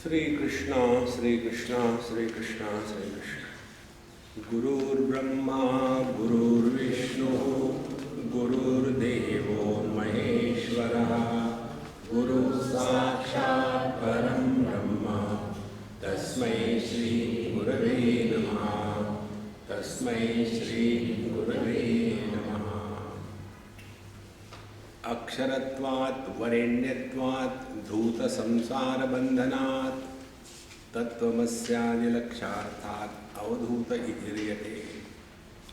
श्री कृष्ण श्री कृष्ण श्री कृष्ण श्री कृष्ण। गुरुर्ब्रह्मा गुरुर्विष्णु गुरुर्देवो महेश्वरः गुरु साक्षात् परं ब्रह्म तस्मै श्री गुरवे नमः। तस्मै श्री गुरवे नमः। अक्षरत्वात् वरेण्यत्वात् धूत संसार बंधनात् तत्वमस्यादिलक्षार्थात् अवधूत इतिर्यते।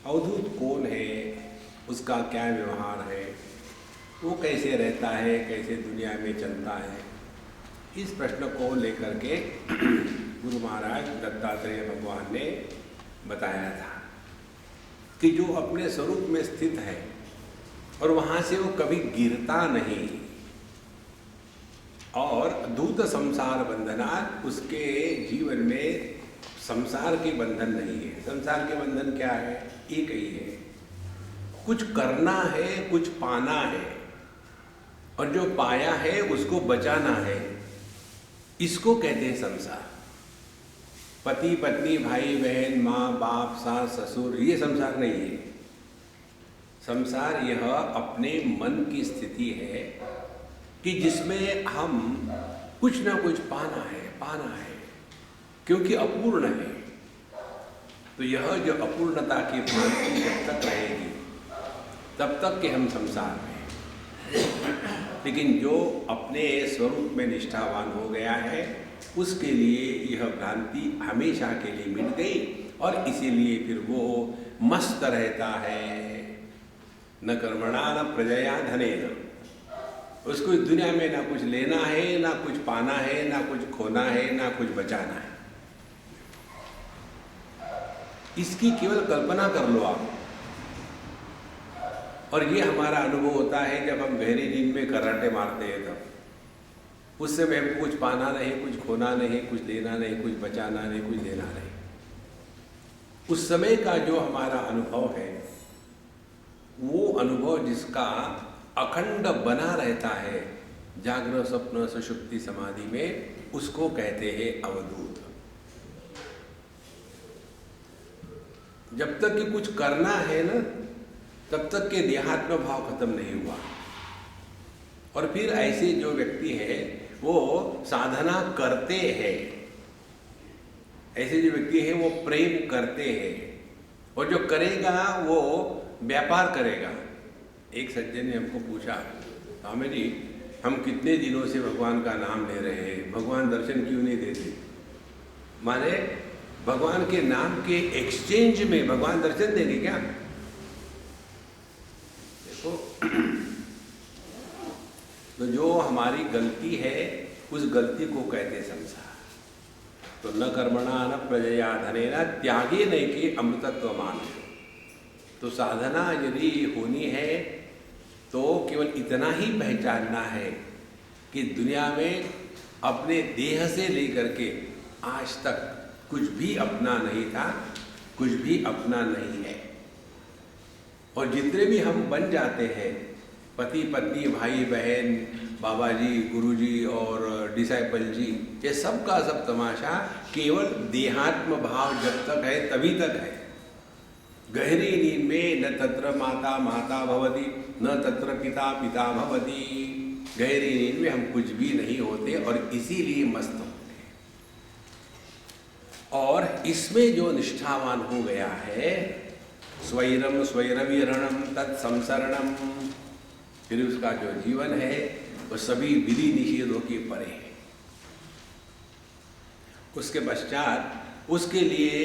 अवधूत कौन है, उसका क्या व्यवहार है, वो कैसे रहता है, कैसे दुनिया में चलता है, इस प्रश्न को लेकर के गुरु महाराज दत्तात्रेय भगवान ने बताया था कि जो अपने स्वरूप में स्थित है और वहाँ से वो कभी गिरता नहीं, और धूत संसार बंधनात् उसके जीवन में संसार के बंधन नहीं है। संसार के बंधन क्या है? एक ही है, कुछ करना है, कुछ पाना है, और जो पाया है उसको बचाना है, इसको कहते हैं संसार। पति पत्नी भाई बहन माँ बाप सास ससुर, ये संसार नहीं है। संसार यह अपने मन की स्थिति है कि जिसमें हम कुछ ना कुछ पाना है क्योंकि अपूर्ण है। तो यह जो अपूर्णता की भावना जब तक रहेगी तब तक के हम संसार में। लेकिन जो अपने स्वरूप में निष्ठावान हो गया है उसके लिए यह भ्रांति हमेशा के लिए मिट गई, और इसीलिए फिर वो मस्त रहता है। न कर्मणा न प्रजया धनेन। उसको इस दुनिया में ना कुछ लेना है, ना कुछ पाना है, ना कुछ खोना है, ना कुछ बचाना है। इसकी केवल कल्पना कर लो आप। और ये हमारा अनुभव होता है जब हम गहरी नींद में कराटे मारते हैं तब। उस समय हमको कुछ पाना नहीं, कुछ खोना नहीं, कुछ लेना नहीं, कुछ बचाना नहीं, कुछ देना नहीं। उस समय का जो हमारा अनुभव है, वो अनुभव जिसका अखंड बना रहता है जागरण स्वप्न सुषुप्ति समाधि में, उसको कहते हैं अवधूत। जब तक कि कुछ करना है ना, तब तक के देहात्म भाव खत्म नहीं हुआ। और फिर ऐसे जो व्यक्ति है वो साधना करते हैं, ऐसे जो व्यक्ति है वो प्रेम करते हैं, और जो करेगा वो व्यापार करेगा। एक सज्जन ने हमको पूछा, स्वामी जी हम कितने दिनों से भगवान का नाम ले रहे हैं, भगवान दर्शन क्यों नहीं देते? माने भगवान के नाम के एक्सचेंज में भगवान दर्शन देंगे क्या? देखो, तो जो हमारी गलती है उस गलती को कहते संसार। तो न कर्मणा न प्रजया धनेन त्यागे नहीं कि अमृतत्व मान। तो साधना यदि होनी है तो केवल इतना ही पहचानना है कि दुनिया में अपने देह से लेकर के आज तक कुछ भी अपना नहीं था, कुछ भी अपना नहीं है। और जितने भी हम बन जाते हैं, पति पत्नी भाई बहन बाबा जी गुरु जी और डिसाइपल जी, ये सब का सब तमाशा केवल देहात्म भाव जब तक है तभी तक है। गहरी नींद में न तत्र माता माता भवति न तत्र पिता पिता भवति। गहरी नींद में हम कुछ भी नहीं होते और इसीलिए मस्त होते हैं। और इसमें जो निष्ठावान हो गया है, स्वैरम स्वैरविरणम तत्संसरणम, फिर उसका जो जीवन है वो सभी विधि निषेधों के परे है। उसके पश्चात उसके लिए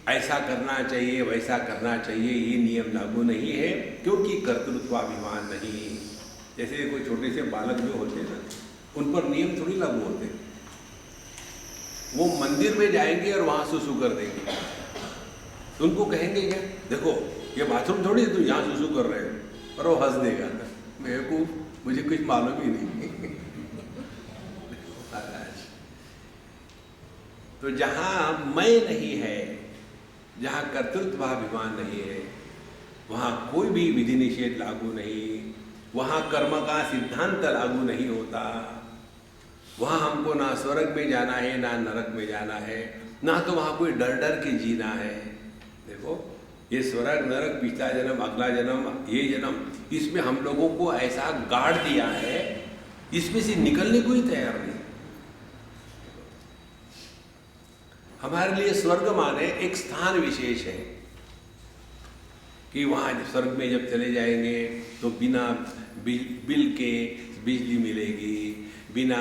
ऐसा करना चाहिए वैसा करना चाहिए ये नियम लागू नहीं है, क्योंकि कर्तृत्वाभिमान नहीं। जैसे कोई छोटे से बालक जो होते हैं ना, उन पर नियम थोड़ी लागू होते। वो मंदिर में जाएंगे और वहाँ सुसु कर देंगे, तो उनको कहेंगे क्या, देखो ये बाथरूम थोड़ी है, तुम यहाँ सुसु कर रहे हो, और वो हंस देगा, मेरे को मुझे कुछ मालूम ही नहीं। तो जहाँ मैं नहीं है, जहाँ कर्तृत्वाभिमान नहीं है, वहाँ कोई भी विधि निषेध लागू नहीं, वहाँ कर्म का सिद्धांत लागू नहीं होता, वहाँ हमको ना स्वर्ग में जाना है ना नरक में जाना है, ना तो वहाँ कोई डर डर के जीना है। देखो ये स्वर्ग नरक, पिछला जन्म, अगला जन्म, ये जन्म, इसमें हम लोगों को ऐसा गाड़ दिया है, इसमें से निकलने को ही तैयार नहीं। हमारे लिए स्वर्ग माने एक स्थान विशेष है कि वहाँ स्वर्ग में जब चले जाएंगे तो बिना बिल के बिजली मिलेगी, बिना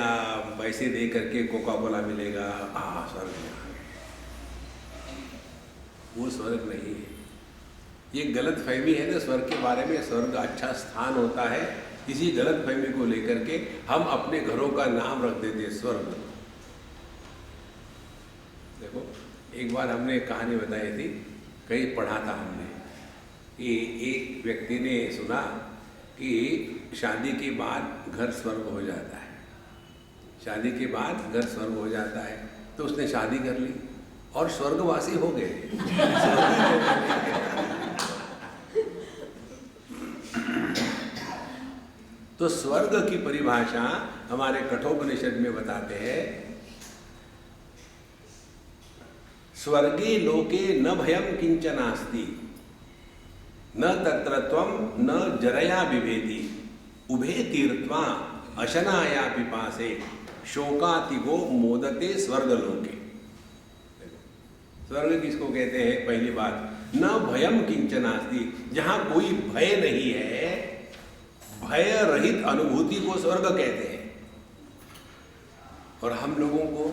पैसे दे करके कोका कोला मिलेगा। स्वर्ग में आ गए। वो स्वर्ग नहीं है। ये गलत फहमी है ना स्वर्ग के बारे में, स्वर्ग अच्छा स्थान होता है। इसी गलत फहमी को लेकर के हम अपने घरों का नाम रख देते स्वर्ग। देखो एक बार हमने एक कहानी बताई थी, कहीं पढ़ा था हमने कि एक व्यक्ति ने सुना कि शादी के बाद घर स्वर्ग हो जाता है, शादी के बाद घर स्वर्ग हो जाता है। तो उसने शादी कर ली और स्वर्गवासी हो गए। तो स्वर्ग की परिभाषा हमारे कठोपनिषद में बताते हैं, स्वर्गे लोके न भयम किंचनास्ति, न तत्र त्वं न जरया बिभेति, उभे तीर्थ्वा अशनाया पिपासे, शोकातिगो मोदते स्वर्गलोके। स्वर्ग किसको कहते हैं? पहली बात, न भयम किंचनास्ति, जहां कोई भय नहीं है, भय रहित अनुभूति को स्वर्ग कहते हैं। और हम लोगों को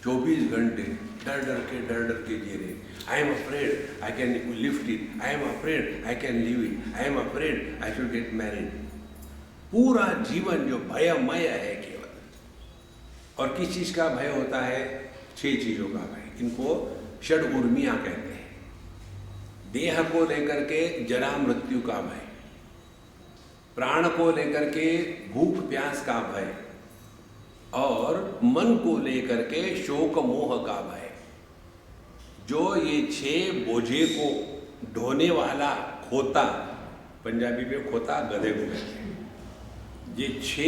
24 घंटे डर डर के जी रहे। I am afraid I can lift it, I am afraid I can live it, I am afraid I should get married. पूरा जीवन जो भयमय है केवल। और किस चीज का भय होता है? 6 चीजों का भय। इनको षड उर्मियां कहते हैं। देह को लेकर के जरा मृत्यु का भय, प्राण को लेकर के भूख प्यास का भय, और मन को लेकर के शोक मोह का भय। जो ये 6 बोझे को ढोने वाला खोता, पंजाबी में खोता गधे को कहते हैं, ये 6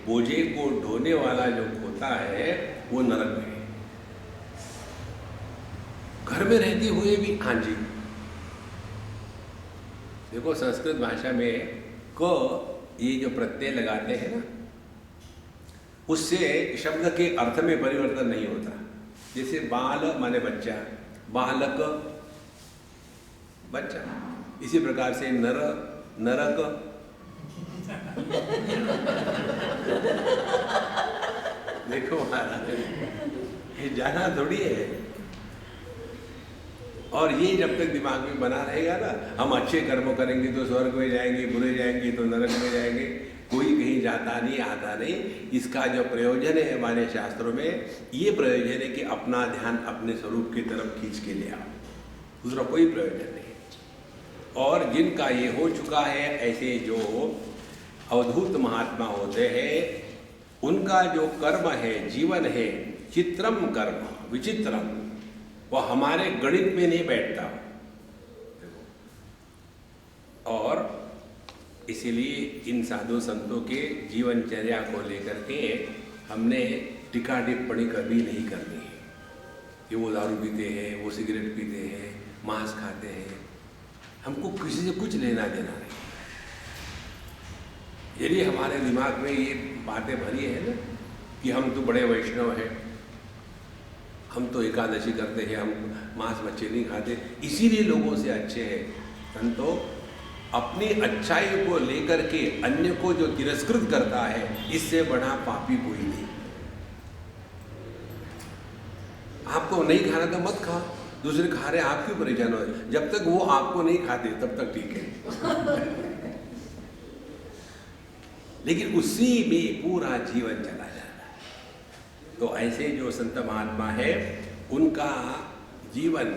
बोझे को ढोने वाला जो खोता है वो नरक में है। घर में रहते हुए भी, हाँ जी, देखो संस्कृत भाषा में क ये जो प्रत्यय लगाते हैं ना, उससे शब्द के अर्थ में परिवर्तन नहीं होता। जैसे बाल माने बच्चा, बालक बच्चा, इसी प्रकार से नर नरक। देखो महाराज, ये जाना थोड़ी है। और ये जब तक दिमाग में बना रहेगा ना, हम अच्छे कर्म करेंगे तो स्वर्ग में जाएंगे, बुरे जाएंगे तो नरक में जाएंगे, कोई कहीं जाता नहीं आता नहीं। इसका जो प्रयोजन है हमारे शास्त्रों में, ये प्रयोजन है कि अपना ध्यान अपने स्वरूप की तरफ खींच के ले आओ, दूसरा कोई प्रयोजन नहीं। और जिनका ये हो चुका है, ऐसे जो अवधूत महात्मा होते हैं, उनका जो कर्म है, जीवन है, चित्रम कर्म, विचित्रम, वो हमारे गणित में नहीं बैठता। और इसीलिए इन साधु संतों के जीवनचर्या को लेकर के हमने टीका टिप्पणी कभी नहीं करनी है कि वो दारू पीते हैं, वो सिगरेट पीते हैं, मांस खाते हैं। हमको किसी से कुछ लेना देना नहीं। यदि हमारे दिमाग में ये बातें भरी है ना कि हम तो बड़े वैष्णव हैं, हम तो एकादशी करते हैं, हम मांस मच्छी नहीं खाते, इसीलिए लोगों से अच्छे हैं। संतो अपनी अच्छाई को लेकर के अन्य को जो तिरस्कृत करता है, इससे बड़ा पापी कोई नहीं। आपको नहीं खाना तो मत खाओ, दूसरे खा रहे, आप क्यों परेशान हो? जब तक वो आपको नहीं खाते तब तक ठीक है। लेकिन उसी में पूरा जीवन चला जाता है। तो ऐसे जो संत महात्मा है, उनका जीवन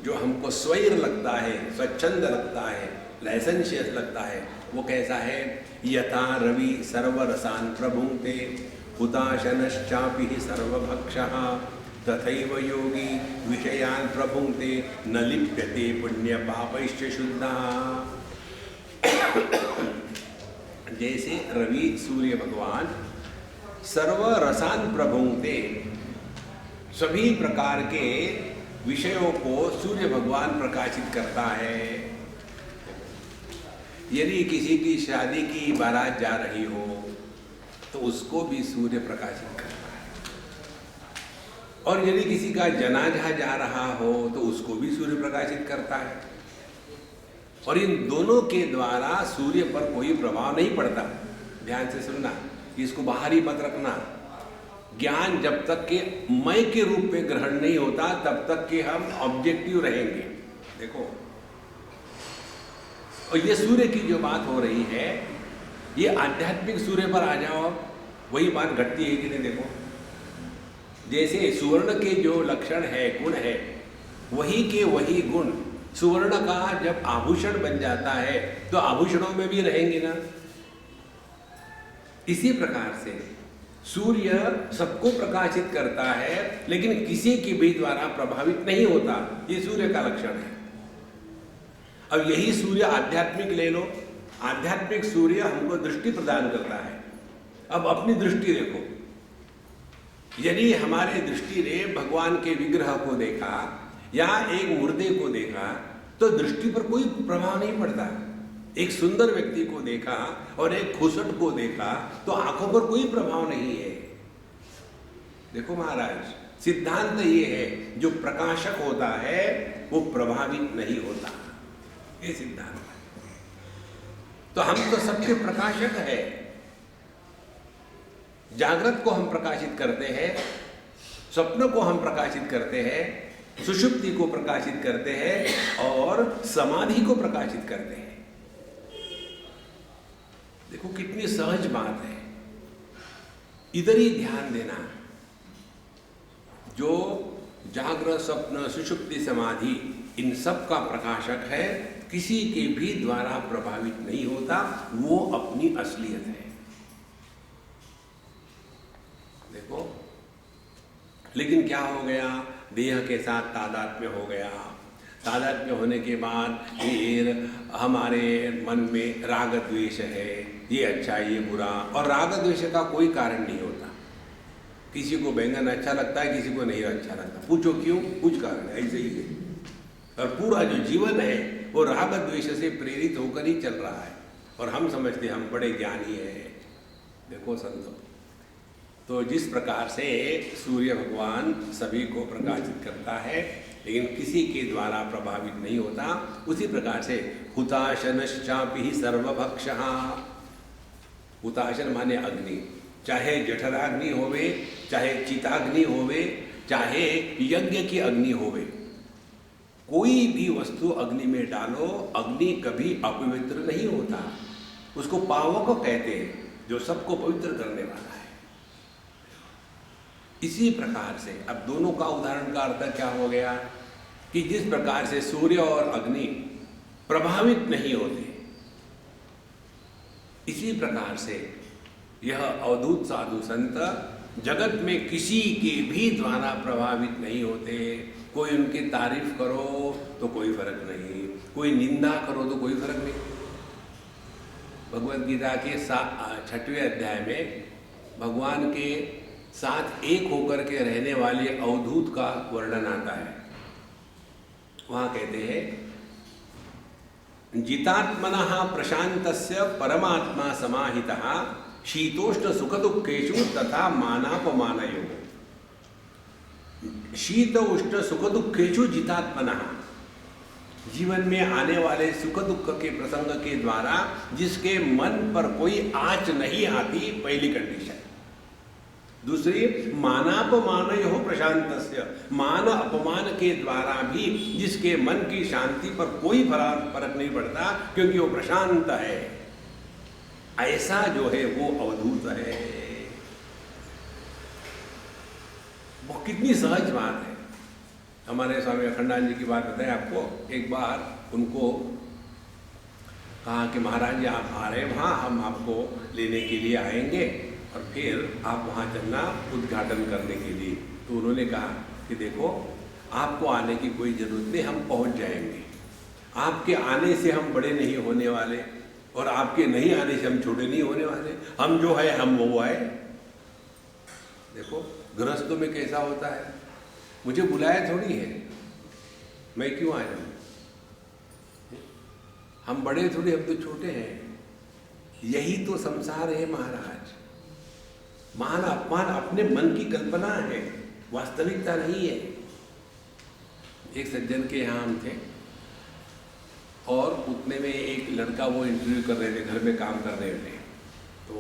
जो हमको स्वैर लगता है, स्वच्छंद लगता है, लाइसेंशियस लगता है, वो कैसा है? यथा रवि सर्वरसान प्रभुंक्ते हुताशनश्चापि सर्वभक्षः तथैव योगी विषयान् प्रभुंक्ते न लिप्यते पुण्य पापैश्च शुद्धः। जैसे रवि सूर्य भगवान सर्व रसान प्रभुंक्ते, सभी प्रकार के विषयों को सूर्य भगवान प्रकाशित करता है। यदि किसी की शादी की बारात जा रही हो तो उसको भी सूर्य प्रकाशित करता है, और यदि किसी का जनाजा जा रहा हो तो उसको भी सूर्य प्रकाशित करता है। और इन दोनों के द्वारा सूर्य पर कोई प्रभाव नहीं पड़ता। ध्यान से सुनना, इसको बाहरी मत रखना। ज्ञान जब तक के मैं के रूप में ग्रहण नहीं होता तब तक के हम ऑब्जेक्टिव रहेंगे। देखो, और ये सूर्य की जो बात हो रही है, ये आध्यात्मिक सूर्य पर आ जाओ, वही बात घटती है कि नहीं। देखो, जैसे सुवर्ण के जो लक्षण है, गुण है, वही के वही गुण सुवर्ण का जब आभूषण बन जाता है तो आभूषणों में भी रहेंगे ना। इसी प्रकार से सूर्य सबको प्रकाशित करता है, लेकिन किसी के भी द्वारा प्रभावित नहीं होता। ये सूर्य का लक्षण है। अब यही सूर्य आध्यात्मिक ले लो, आध्यात्मिक सूर्य हमको दृष्टि प्रदान करता है। अब अपनी दृष्टि देखो, यदि हमारे दृष्टि ने भगवान के विग्रह को देखा या एक मुर्दे को देखा तो दृष्टि पर कोई प्रभाव नहीं पड़ता। एक सुंदर व्यक्ति को देखा और एक खुसट को देखा तो आंखों पर कोई प्रभाव नहीं है। देखो महाराज, सिद्धांत ये है, जो प्रकाशक होता है वो प्रभावित नहीं होता, ये सिद्धांत है। तो हम तो सबके प्रकाशक है। जागृत को हम प्रकाशित करते हैं, स्वप्न को हम प्रकाशित करते हैं, सुषुप्ति को प्रकाशित करते हैं और समाधि को प्रकाशित करते हैं। देखो कितनी सहज बात है, इधर ही ध्यान देना। जो जागृत, स्वप्न, सुषुप्ति, समाधि, इन सब का प्रकाशक है, किसी के भी द्वारा प्रभावित नहीं होता, वो अपनी असलियत है। देखो, लेकिन क्या हो गया, देह के साथ तादात्म्य हो गया। तादात्म्य होने के बाद फिर हमारे मन में राग द्वेष है, ये अच्छा ये बुरा, और राग द्वेष का कोई कारण नहीं होता। किसी को बैंगन अच्छा लगता है, किसी को नहीं अच्छा लगता, पूछो क्यों, कुछ कारण है, ऐसे ही है। और पूरा जो जीवन है वो राग द्वेष से प्रेरित होकर ही चल रहा है, और हम समझते हम बड़े ज्ञानी हैं। देखो संतों, तो जिस प्रकार से सूर्य भगवान सभी को प्रकाशित करता है लेकिन किसी के द्वारा प्रभावित नहीं होता, उसी प्रकार से हुताशनश्चापि सर्वभक्षः। हुताशन माने अग्नि, चाहे जठराग्नि होवे, चाहे चिताग्नि होवे, चाहे यज्ञ की अग्नि होवे, कोई भी वस्तु अग्नि में डालो, अग्नि कभी अपवित्र नहीं होता। उसको पावक कहते हैं, जो सबको पवित्र करने वाला है। इसी प्रकार से अब दोनों का उदाहरण का अर्थ क्या हो गया कि जिस प्रकार से सूर्य और अग्नि प्रभावित नहीं होते, इसी प्रकार से यह अवधूत साधु संत जगत में किसी के भी द्वारा प्रभावित नहीं होते। कोई उनकी तारीफ करो तो कोई फर्क नहीं, कोई निंदा करो तो कोई फर्क नहीं। भगवद गीता के 6वें अध्याय में भगवान के साथ एक होकर के रहने वाले अवधूत का वर्णन आता है। वहाँ कहते हैं, जितात्मनः प्रशांतस्य परमात्मा समाहितः शीतोष्ण सुख दुखेषु तथा मानापमानयोः। शीत उष्ण सुख दुखेषु जितात्मनः, जीवन में आने वाले सुख दुख के प्रसंग के द्वारा जिसके मन पर कोई आँच नहीं आती, पहली कंडीशन। दूसरी, मानापमानयोः प्रशांतस्य, मान अपमान के द्वारा भी जिसके मन की शांति पर कोई फर्क नहीं पड़ता, क्योंकि वो प्रशांत है। ऐसा जो है वो अवधूत है। वो कितनी सहज बात है। हमारे स्वामी अखंडानंद जी की बात बताएं आपको। एक बार उनको कहा कि महाराज जी आप आ रहे, वहाँ हम आपको लेने के लिए आएंगे और फिर आप वहाँ चलना उद्घाटन करने के लिए। तो उन्होंने कहा कि देखो, आपको आने की कोई ज़रूरत नहीं, हम पहुँच जाएंगे। आपके आने से हम बड़े नहीं होने वाले और आपके नहीं आने से हम छोटे नहीं होने वाले। हम जो है हम वो है। देखो गृहस्थों में कैसा होता है, मुझे बुलाया थोड़ी है, मैं क्यों आ जाऊँ, हम बड़े थोड़ी, हम तो छोटे हैं। यही तो संसार है महाराज। मान अपमान अपने मन की कल्पना है, वास्तविकता नहीं है। एक सज्जन के यहाँ हम थे और उतने में एक लड़का, वो इंटरव्यू कर रहे थे, घर में काम कर रहे थे, तो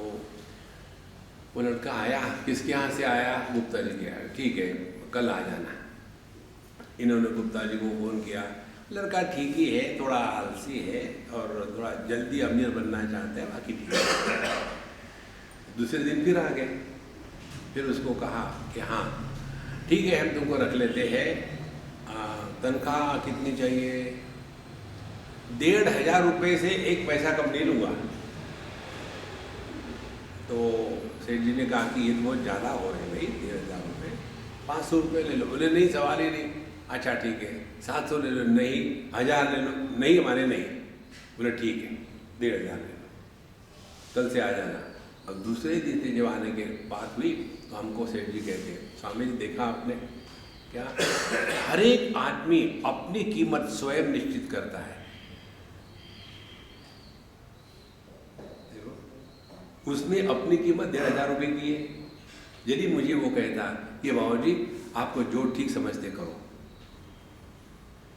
वो लड़का आया, किसके यहाँ से आया, गुप्ता जी के आया, ठीक है कल आ जाना। इन्होंने गुप्ता जी को फ़ोन किया, लड़का ठीक ही है, थोड़ा आलसी है और थोड़ा जल्दी अमीर बनना चाहते हैं, बाकी ठीक है। दूसरे दिन फिर आ गए, फिर उसको कहा कि हाँ ठीक है हम तुमको रख लेते हैं, तनख्वाह कितनी चाहिए, 1,500 रुपये से 1 पैसा कम नहीं लूँगा। तो सेठ जी ने कहा कि ये तो बहुत ज़्यादा हो रहे हैं भाई, 1,500 रुपये, 500 रुपये ले लो। बोले नहीं सवाल ही नहीं। अच्छा ठीक है 700 ले लो, नहीं 1000 ले लो, नहीं हमारे नहीं। बोले ठीक है 1,500 ले लो, कल से आ जाना। अब दूसरे दिन से जब आने के बात हुई तो हमको सेठ जी कहते हैं, स्वामी जी देखा आपने क्या, हर एक आदमी अपनी कीमत स्वयं निश्चित करता है। देखो उसने अपनी कीमत 1,500 रुपये की है। यदि मुझे वो कहता कि बाबू जी आपको जो ठीक समझते करो,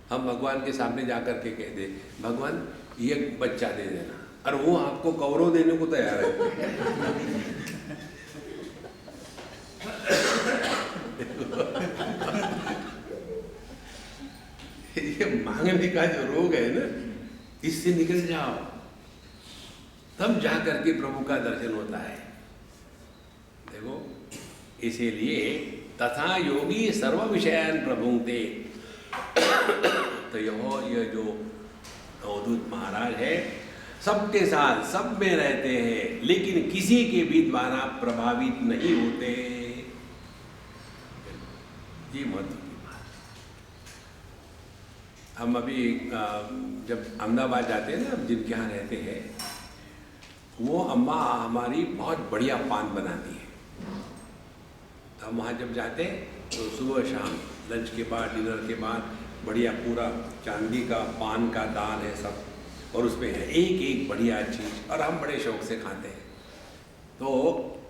हम भगवान के सामने जाकर के कह दे भगवान ये बच्चा दे देना, और वो आपको कौरव देने को तैयार है। ये मांगने का जो रोग है ना, इससे निकल जाओ, तब जाकर के प्रभु का दर्शन होता है। देखो इसीलिए तथा योगी सर्व विषयान प्रभुंक्ते, तो यह जो अवधूत महाराज है सबके साथ सब में रहते हैं, लेकिन किसी के भी द्वारा प्रभावित नहीं होते। ये महत्व की बात। हम अभी जब अहमदाबाद जाते हैं ना, हम जिनके यहाँ रहते हैं, वो अम्मा हमारी बहुत बढ़िया पान बनाती है। हम वहाँ जब जाते हैं तो सुबह शाम लंच के बाद, डिनर के बाद बढ़िया पूरा चांदी का पान का दान है सब, और उसमें है एक एक बढ़िया चीज़, और हम बड़े शौक से खाते हैं। तो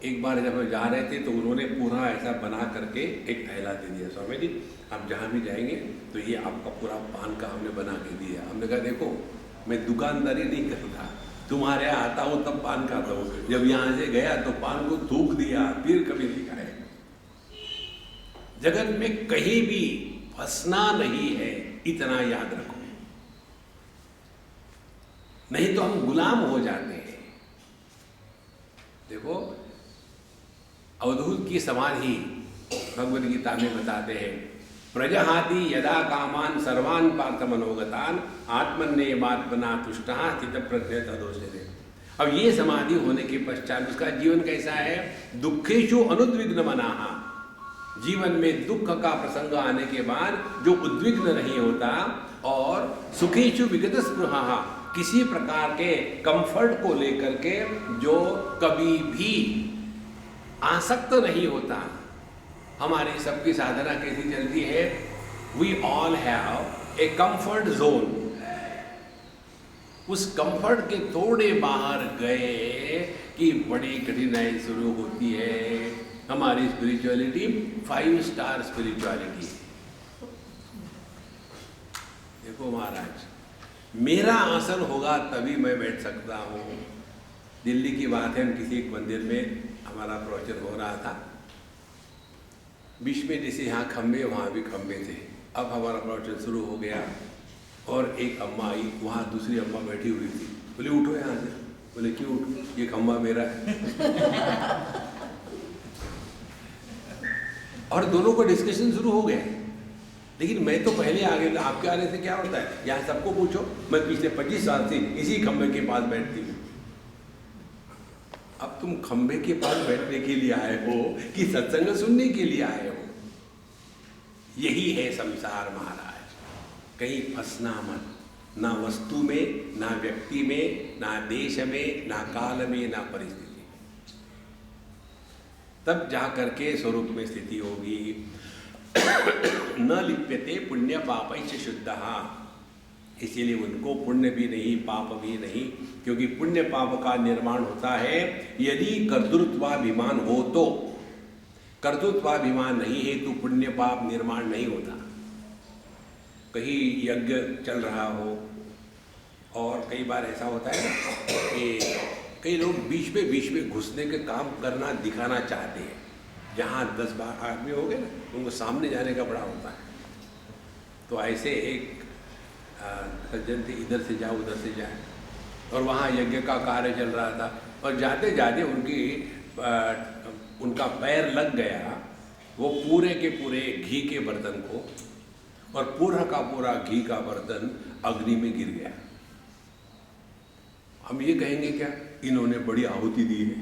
एक बार जब हम जा रहे थे तो उन्होंने पूरा ऐसा बना करके एक थैला दे दिया, स्वामी जी आप जहाँ भी जाएंगे तो ये आपका पूरा पान का हमने बना के दिया। हमने कहा देखो मैं दुकानदारी नहीं करता, तुम्हारे यहाँ आता हूँ तब पान खाता हूँ, जब यहाँ से गया तो पान को थूक दिया, फिर कभी नहीं खाए। जगत में कहीं भी फंसना नहीं है, इतना याद रखो, नहीं तो हम गुलाम हो जाते हैं। देखो अवधूत की समाधि भगवद गीता में बताते हैं, प्रजहाति यदा कामान सर्वान पार्थ मनोगतान आत्मन्येवात्मना तुष्टः स्थित प्रज्ञ तदोषते। अब ये समाधि होने के पश्चात उसका जीवन कैसा है, दुखेषु अनुद्विग्न मनाः, जीवन में दुख का प्रसंग आने के बाद जो उद्विग्न नहीं होता, और सुखेषु विगत स्पृहः, किसी प्रकार के कंफर्ट को लेकर के जो कभी भी आसक्त नहीं होता। हमारी सबकी साधना कैसी चलती है, we all have a comfort zone. उस कंफर्ट के थोड़े बाहर गए कि बड़ी कठिनाई शुरू होती है। हमारी स्पिरिचुअलिटी 5 स्टार स्पिरिचुअलिटी। देखो महाराज, मेरा आसन होगा तभी मैं बैठ सकता हूँ। दिल्ली की बात है, हम किसी एक मंदिर में हमारा प्रवचन हो रहा था, बीच में जैसे यहाँ खम्भे वहाँ भी खम्भे थे। अब हमारा प्रवचन शुरू हो गया और एक अम्मा आई, वहाँ दूसरी अम्मा बैठी हुई थी। बोले उठो यहाँ से। बोले क्यों उठो, ये खम्भा मेरा है। और दोनों को डिस्कशन शुरू हो गया। लेकिन मैं तो पहले आ गया, आपके आने से क्या होता है, यहाँ सबको पूछो, मैं पिछले 25 साल से इसी खम्भे के पास बैठती हूँ। अब तुम खम्भे के पास बैठने के लिए आए हो कि सत्संग सुनने के लिए आए हो? यही है संसार महाराज, कहीं फंसना मत, ना वस्तु में, ना व्यक्ति में, ना देश में, ना काल में, ना परिस्थिति में। तब जा करके स्वरूप में स्थिति होगी। न लिप्यते पुण्य पापैश्च शुद्धः, इसीलिए उनको पुण्य भी नहीं पाप भी नहीं, क्योंकि पुण्य पाप का निर्माण होता है यदि कर्तृत्वाभिमान हो तो। कर्तृत्वाभिमान नहीं है तो पुण्य पाप निर्माण नहीं होता। कहीं यज्ञ चल रहा हो, और कई बार ऐसा होता है कि कई लोग बीच में घुसने के काम करना दिखाना चाहते हैं। जहाँ 10-12 आदमी हो गए ना, उनको सामने जाने का बड़ा होता है। तो ऐसे एक सज्जन थे, इधर से जाओ उधर से जाए, और वहाँ यज्ञ का कार्य चल रहा था, और जाते जाते उनका पैर लग गया वो पूरे के पूरे घी के बर्तन को, और पूरा का पूरा घी का बर्तन अग्नि में गिर गया। हम ये कहेंगे क्या, इन्होंने बड़ी आहुति दी है।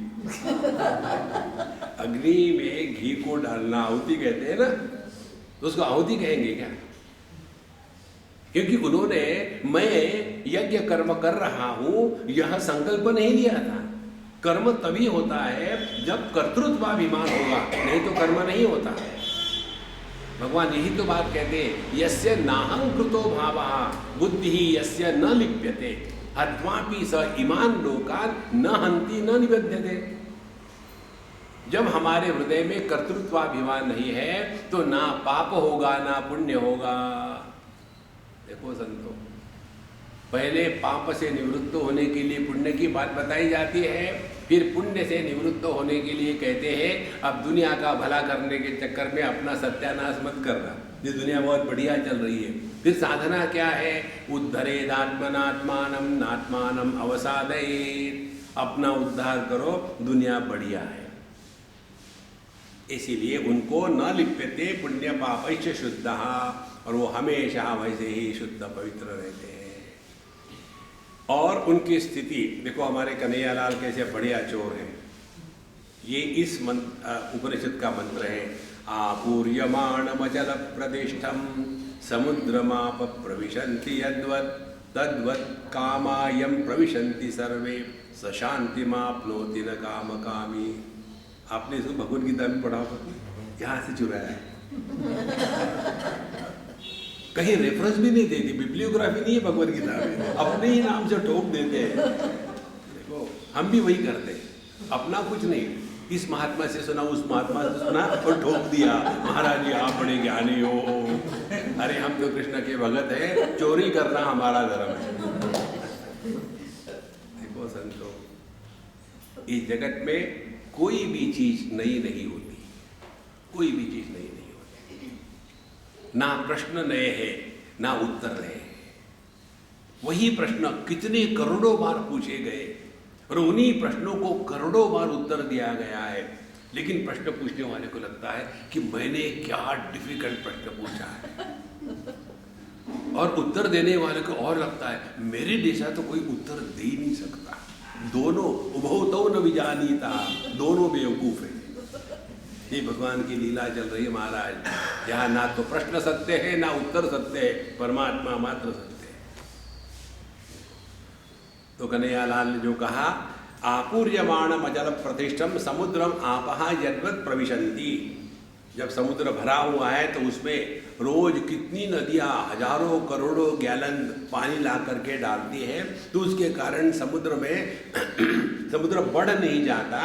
अग्नि में घी को डालना आहुति कहते हैं ना, तो उसको आहुति कहेंगे क्या? क्योंकि उन्होंने मैं यज्ञ कर्म कर रहा हूं यह संकल्प नहीं लिया था। कर्म तभी होता है जब कर्तृत्वाभिमान होगा, नहीं तो कर्म नहीं होता। भगवान यही तो बात कहते हैं, यस्य नाहंकृतो भावः बुद्धिः यस्य न लिप्यते हत्वापि स इमान् लोकान् न हन्ति न निबध्यते। जब हमारे हृदय में कर्तृत्वाभिमान नहीं है तो ना पाप होगा ना पुण्य होगा। देखो संतो, पहले पाप से निवृत्त होने के लिए पुण्य की बात बताई जाती है, फिर पुण्य से निवृत्त होने के लिए कहते हैं अब दुनिया का भला करने के चक्कर में अपना सत्यानाश मत करना, ये दुनिया बहुत बढ़िया चल रही है। फिर साधना क्या है, उद्धरेदात्मनात्मानं नात्मानं अवसादयेत्, अपना उद्धार करो, दुनिया बढ़िया है। इसीलिए उनको न लिप्यते पुण्य पापैश्च शुद्धः, और वो हमेशा वैसे ही शुद्ध पवित्र रहते हैं। और उनकी स्थिति देखो, हमारे कन्हैयालाल कैसे बढ़िया चोर है। ये इस उपनिषद का मंत्र है, आपूर्यमाणमचल प्रतिष्ठम समुद्रमाप प्रविशन्ति यद्वत् तद्वत् कामायम प्रविशन्ति सर्वे स शांतिमाप्नोति न काम कामी। आपने इसको भगवद गीता में पढ़ा होगा, यहाँ से चुराया है। कहीं रेफरेंस भी नहीं देती, बिब्लियोग्राफी नहीं है भगवद गीता में, अपने ही नाम से ठोक देते हैं। देखो हम भी वही करते हैं, अपना कुछ नहीं, इस महात्मा से सुना उस महात्मा से सुना और ठोक दिया, महाराज जी आप बड़े ज्ञानी हो। अरे हम तो कृष्ण के भगत हैं, चोरी करना हमारा धर्म है। देखो संतो, इस जगत में कोई भी चीज नई नहीं होती, कोई भी चीज नई नहीं होती। ना प्रश्न नए हैं ना उत्तर नए हैं। वही प्रश्न कितने करोड़ों बार पूछे गए और उन्हीं प्रश्नों को करोड़ों बार उत्तर दिया गया है, लेकिन प्रश्न पूछने वाले को लगता है कि मैंने क्या डिफिकल्ट प्रश्न पूछा है, और उत्तर देने वाले को और लगता है मेरे जैसा तो कोई उत्तर दे ही नहीं सकता। दोनों उभौतौ न विजानीता, दोनों बेवकूफ है। ये भगवान की लीला चल रही है महाराज। यहाँ ना तो प्रश्न सत्य है ना उत्तर सत्य है, परमात्मा मात्र सत्य है। तो कन्हैयालाल ने जो कहा, आपूर्यमाणम अचल प्रतिष्ठम समुद्रम आपहा यद्वत् प्रविशन्ति। जब समुद्र भरा हुआ है तो उसमें रोज कितनी नदियाँ हजारों करोड़ों गैलन पानी ला करके डालती है, तो उसके कारण समुद्र में समुद्र बढ़ नहीं जाता,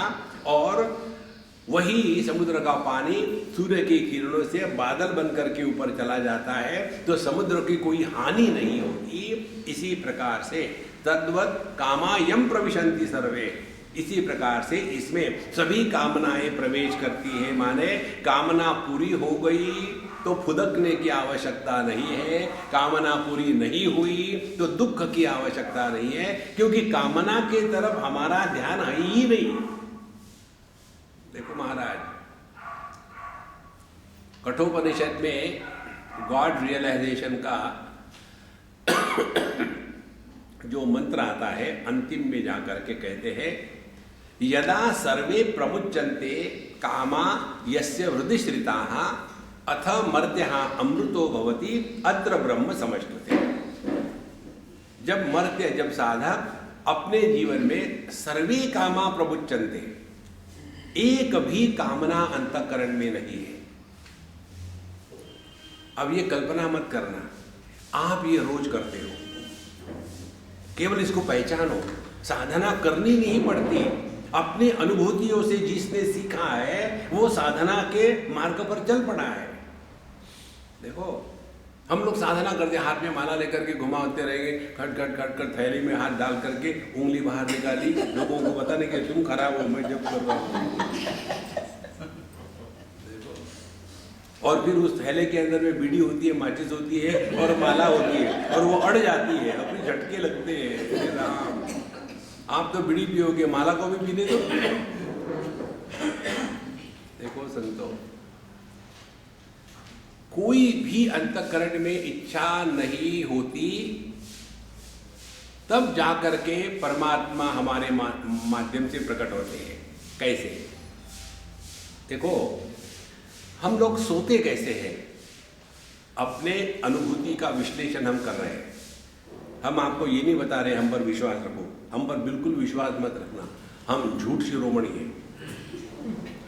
और वही समुद्र का पानी सूर्य की किरणों से बादल बन करके ऊपर चला जाता है, तो समुद्र की कोई हानि नहीं होती। इसी प्रकार से तद्वत् कामायम प्रविशन्ति सर्वे, इसी प्रकार से इसमें सभी कामनाएं प्रवेश करती हैं। माने कामना पूरी हो गई तो फुदकने की आवश्यकता नहीं है, कामना पूरी नहीं हुई तो दुख की आवश्यकता नहीं है, क्योंकि कामना के तरफ हमारा ध्यान है ही नहीं। देखो महाराज, कठोपनिषद में गॉड रियलाइजेशन का जो मंत्र आता है, अंतिम में जाकर के कहते हैं, यदा सर्वे प्रमुच्यन्ते कामा यस्य हृदि श्रिताः अथ मर्त्यः अमृतो भवति अत्र ब्रह्म समश्नुते। जब साधक अपने जीवन में सर्वे कामा प्रमुच्यन्ते, एक भी कामना अंतःकरण में नहीं है। अब ये कल्पना मत करना, आप ये रोज करते हो, केवल इसको पहचानो। साधना करनी नहीं पड़ती, अपनी अनुभूतियों से जिसने सीखा है वो साधना के मार्ग पर चल पड़ा है। देखो, हम लोग साधना करते, हाथ में माला लेकर के घुमाते रहेंगे, खट खट खट खट थैली में हाथ डाल करके उंगली बाहर निकाली, लोगों को पता नहीं कि तुम खराब हो, मैं जब कर रहा हूँ। और फिर उस थैले के अंदर में बीड़ी होती है, माचिस होती है और माला होती है, और वो अड़ जाती है, अपने झटके लगते हैं। राम, आप तो बीड़ी पियोगे, माला को भी पीने दो। देखो संतो, कोई भी अंतःकरण में इच्छा नहीं होती, तब जाकर के परमात्मा हमारे माध्यम से प्रकट होते हैं। कैसे? देखो, हम लोग सोते कैसे हैं? अपने अनुभूति का विश्लेषण हम कर रहे हैं। हम आपको ये नहीं बता रहे हम पर विश्वास रखो, हम पर बिल्कुल विश्वास मत रखना, हम झूठ शिरोमणि हैं,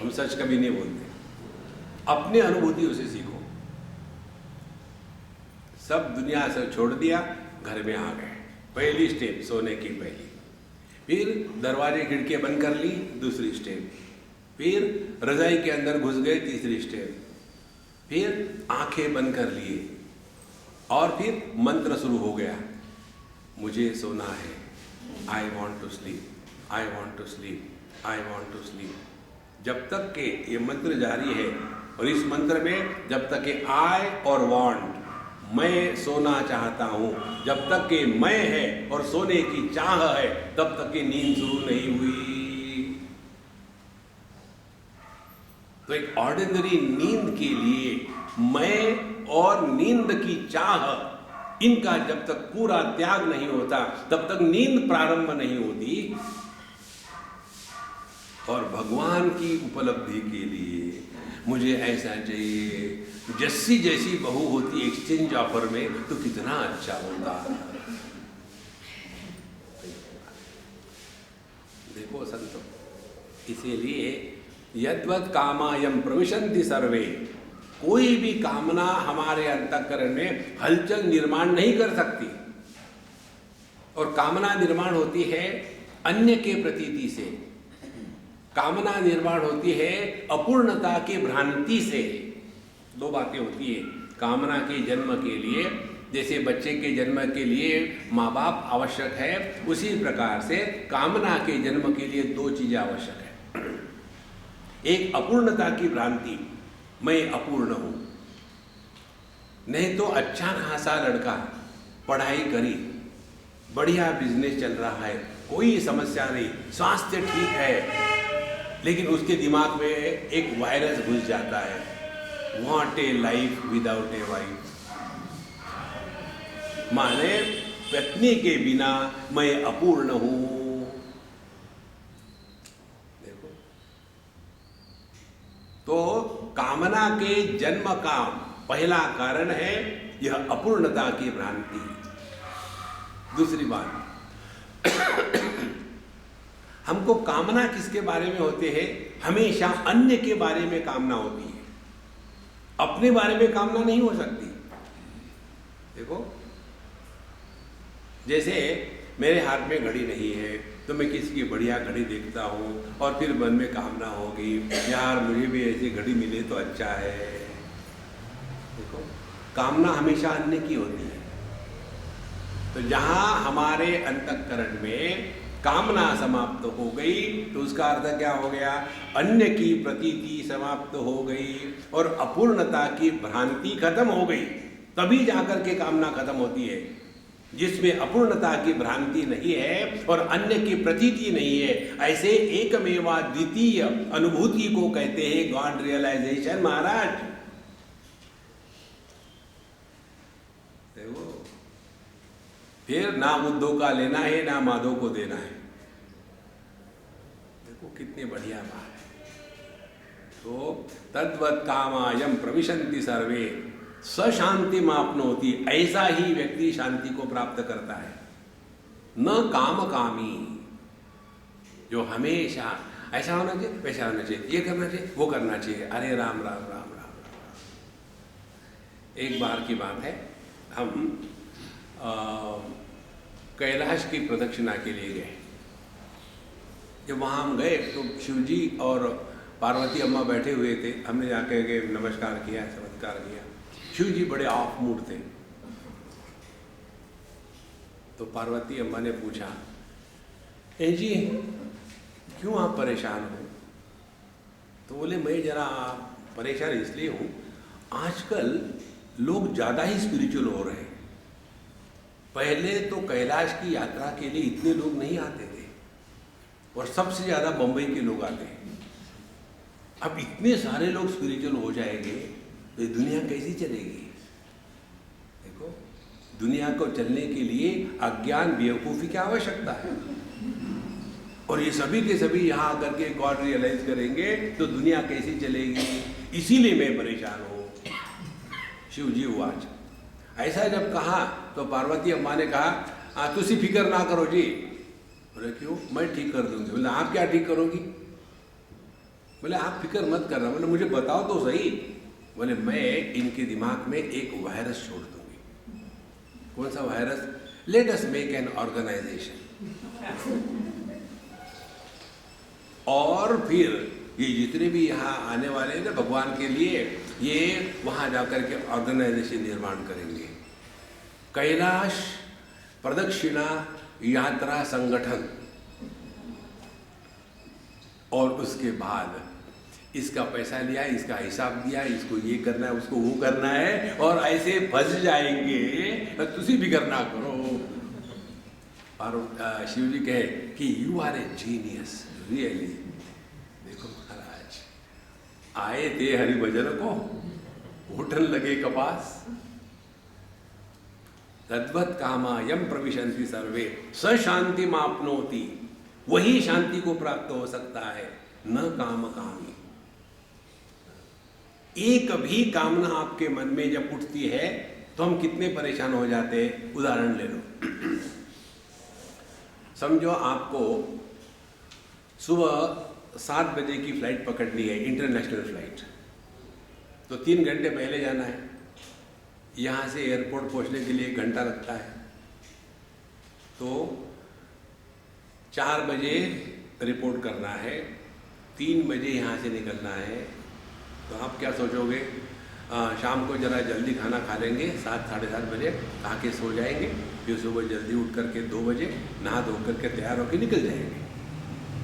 हम सच कभी नहीं बोलते। अपने अनुभूतियों से सीखो। सब दुनिया से छोड़ दिया, घर में आ गए, पहली स्टेप सोने की पहली। फिर दरवाजे खिड़कियां बंद कर ली, दूसरी स्टेप। फिर रजाई के अंदर घुस गए, तीसरी स्टेप। फिर आंखें बंद कर लिए, और फिर मंत्र शुरू हो गया, मुझे सोना है, I want to sleep, I want to sleep, I want to sleep. जब तक के ये मंत्र जारी है, और इस मंत्र में जब तक के आई और वॉन्ट, मैं सोना चाहता हूं, जब तक के मैं है और सोने की चाह है, तब तक की नींद शुरू नहीं हुई। तो एक ऑर्डिनरी नींद के लिए मैं और नींद की चाह, इनका जब तक पूरा त्याग नहीं होता, तब तक नींद प्रारंभ नहीं होती। और भगवान की उपलब्धि के लिए मुझे ऐसा चाहिए, जैसी जैसी बहू होती एक्सचेंज ऑफर में, तो कितना अच्छा होता। देखो संतो, इसीलिए यद्वत् कामायम प्रविशन्ति सर्वे, कोई भी कामना हमारे अंतःकरण में हलचल निर्माण नहीं कर सकती। और कामना निर्माण होती है अन्य के प्रतीति से, कामना निर्माण होती है अपूर्णता की भ्रांति से। दो बातें होती है कामना के जन्म के लिए। जैसे बच्चे के जन्म के लिए माँ बाप आवश्यक है, उसी प्रकार से कामना के जन्म के लिए दो चीजें आवश्यक है। एक अपूर्णता की भ्रांति, मैं अपूर्ण हूं। नहीं तो अच्छा खासा लड़का, पढ़ाई करी, बढ़िया बिजनेस चल रहा है, कोई समस्या नहीं, स्वास्थ्य ठीक है, लेकिन उसके दिमाग में एक वायरस घुस जाता है, what A life without a wife. माने पत्नी के बिना मैं अपूर्ण हूं। देखो, तो कामना के जन्म का पहला कारण है यह अपूर्णता की भ्रांति। दूसरी बात, हमको कामना किसके बारे में होते हैं? हमेशा अन्य के बारे में कामना होती है, अपने बारे में कामना नहीं हो सकती। देखो, जैसे मेरे हाथ में घड़ी नहीं है, तो मैं किसी की बढ़िया घड़ी देखता हूँ और फिर मन में कामना होगी, यार मुझे भी ऐसी घड़ी मिले तो अच्छा है। देखो, कामना हमेशा अन्य की होती है। तो जहाँ हमारे अंतःकरण में कामना समाप्त हो गई, तो उसका अर्थ क्या हो गया? अन्य की प्रतीति समाप्त हो गई और अपूर्णता की भ्रांति खत्म हो गई। तभी जाकर के कामना खत्म होती है। जिसमें अपूर्णता की भ्रांति नहीं है और अन्य की प्रतीति नहीं है, ऐसे एकमेवा द्वितीय अनुभूति को कहते हैं गॉड रियलाइजेशन। महाराज देखो, फिर ना उद्धव का लेना है ना माधव को देना है। देखो कितनी बढ़िया बात है। तो तद्वत् कामायम प्रविशन्ति सर्वे सशांति मापनोति, ऐसा ही व्यक्ति शांति को प्राप्त करता है। न काम कामी, जो हमेशा ऐसा होना चाहिए, वैसा होना चाहिए, ये करना चाहिए, वो करना चाहिए। अरे राम राम राम राम राम। एक बार की बात है, हम कैलाश की प्रदक्षिणा के लिए गए। जब वहाँ हम गए तो शिवजी और पार्वती अम्मा बैठे हुए थे। हमने जाके के नमस्कार किया, चमत्कार किया। शिवजी बड़े ऑफ मूड थे। तो पार्वती अम्मा ने पूछा, ए जी क्यों आप परेशान हो? तो बोले मैं जरा परेशान इसलिए हूँ, आजकल लोग ज़्यादा ही स्पिरिचुअल हो रहे हैं। पहले तो कैलाश की यात्रा के लिए इतने लोग नहीं आते थे और सबसे ज़्यादा बम्बई के लोग आते हैं। अब इतने सारे लोग स्पिरिचुअल हो जाएंगे तो दुनिया कैसी चलेगी? देखो, दुनिया को चलने के लिए अज्ञान बेवकूफ़ी की आवश्यकता है, और ये सभी के सभी यहाँ आकर के गॉड रियलाइज करेंगे तो दुनिया कैसी चलेगी? इसीलिए मैं परेशान हूँ। शिवजी उवाच। ऐसा जब कहा तो पार्वती अम्मा ने कहा, तुसी फिक्र ना करो जी। बोले क्यों? मैं ठीक कर दूंगी। बोले आप क्या ठीक करोगी? बोले आप फिक्र मत करना। बोले मुझे बताओ तो सही। बोले मैं इनके दिमाग में एक वायरस छोड़ दूंगी। कौन सा virus? Let us make an organization, और फिर ये जितने भी यहाँ आने वाले हैं ना भगवान के लिए, ये वहाँ जाकर के ऑर्गेनाइजेशन निर्माण करेंगे। कैलाश प्रदक्षिणा यात्रा संगठन, और उसके बाद इसका पैसा लिया, इसका हिसाब दिया, इसको ये करना है, उसको वो करना है, और ऐसे फंस जाएंगे। तुसी भी करना करो। और शिव जी कहे कि you are a genius really. देखो महाराज, आए थे हरि भजन को, होटल लगे कपास। तद्वत कामा यम प्रविशन्ति सर्वे स शांति मापनोति। वही शांति को प्राप्त हो सकता है, न काम कामी। एक भी कामना आपके मन में जब उठती है तो हम कितने परेशान हो जाते हैं। उदाहरण ले लो, समझो आपको सुबह 7 बजे की फ्लाइट पकड़नी है, इंटरनेशनल फ्लाइट, तो 3 घंटे पहले जाना है। यहाँ से एयरपोर्ट पहुँचने के लिए 1 घंटा लगता है, तो 4 बजे रिपोर्ट करना है, 3 बजे यहाँ से निकलना है। तो आप क्या सोचोगे? शाम को जरा जल्दी खाना खा लेंगे, 7 साढ़े 7 बजे खा के सो जाएंगे, फिर सुबह जल्दी उठ करके 2 बजे नहा धो करके तैयार होकर निकल जाएंगे।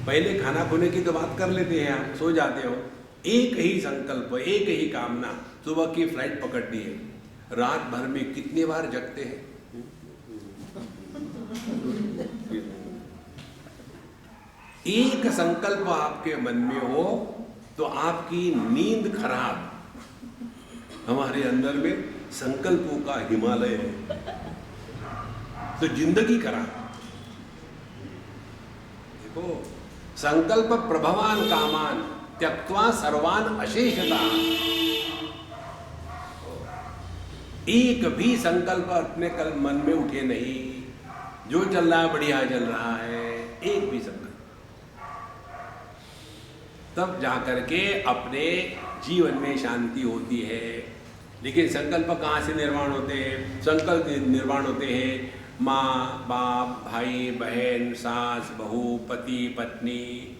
पहले खाना खोने की तो बात कर लेते हैं, आप सो जाते हो। एक ही संकल्प, एक ही कामना, सुबह की फ्लाइट पकड़नी है। रात भर में कितने बार जगते हैं? एक संकल्प आपके मन में हो तो आपकी नींद खराब। हमारे अंदर में संकल्पों का हिमालय है, तो जिंदगी खराब। देखो, संकल्प प्रभवान कामान त्यक्त्वा सर्वान अशेषता। एक भी संकल्प अपने कल मन में उठे नहीं, जो चल रहा है बढ़िया चल रहा है, एक भी संकल्प, तब जाकर के अपने जीवन में शांति होती है। लेकिन संकल्प कहाँ से निर्माण होते हैं? संकल्प निर्माण होते हैं माँ बाप, भाई बहन, सास बहू, पति पत्नी।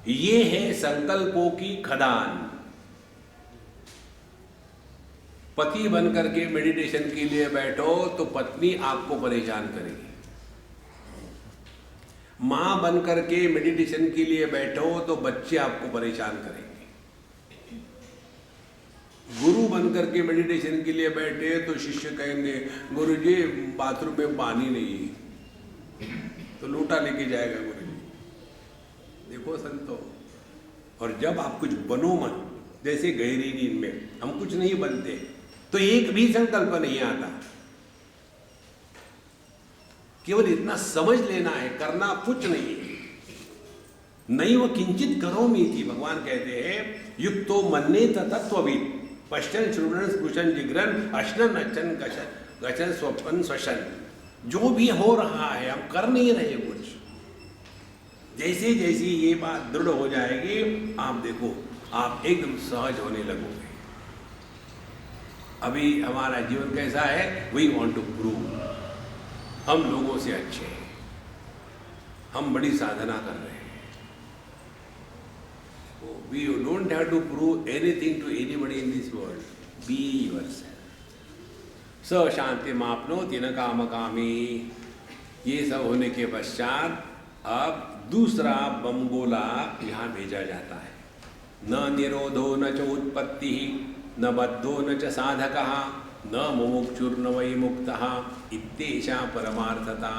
ये है संकल्पों की खदान। पति बन करके मेडिटेशन के लिए बैठो तो पत्नी आपको परेशान करेगी। माँ बन करके मेडिटेशन के लिए बैठो तो बच्चे आपको परेशान करेंगे। गुरु बन करके मेडिटेशन के लिए बैठे तो शिष्य कहेंगे, गुरुजी बाथरूम में पानी नहीं है, तो लोटा लेके जाएगा गुरुजी। देखो संतो, और जब आप कुछ बनो मत, जैसे गहरी नींद में हम कुछ नहीं बनते, तो एक भी संकल्प नहीं आता। केवल इतना समझ लेना है, करना कुछ नहीं है। नैव किंचित करोमि इति भगवान कहते हैं, युक्तो मन्येत तत्त्ववित् पश्चन श्रवणन स्पृशन जिग्रन अश्नन अच्छन गचन स्वपन स्वशन। जो भी हो रहा है हम कर नहीं रहे कुछ, जैसे जैसे ये बात दृढ़ हो जाएगी, आप देखो आप एकदम सहज होने लगोगे। अभी हमारा जीवन कैसा है? वी वॉन्ट टू प्रूव, हम लोगों से अच्छे हैं, हम बड़ी साधना कर रहे हैं। We don't have to prove anything to anybody in this world, be yourself. स शांति मापनोति न काम कामी। ये सब होने के पश्चात अब दूसरा बमगोला यहाँ भेजा जाता है। न निरोधो न च उत्पत्ति, न बद्धो न च साधकः, न मुमुक्षुर्न वै मुक्तः, इत्येषा परमार्थता।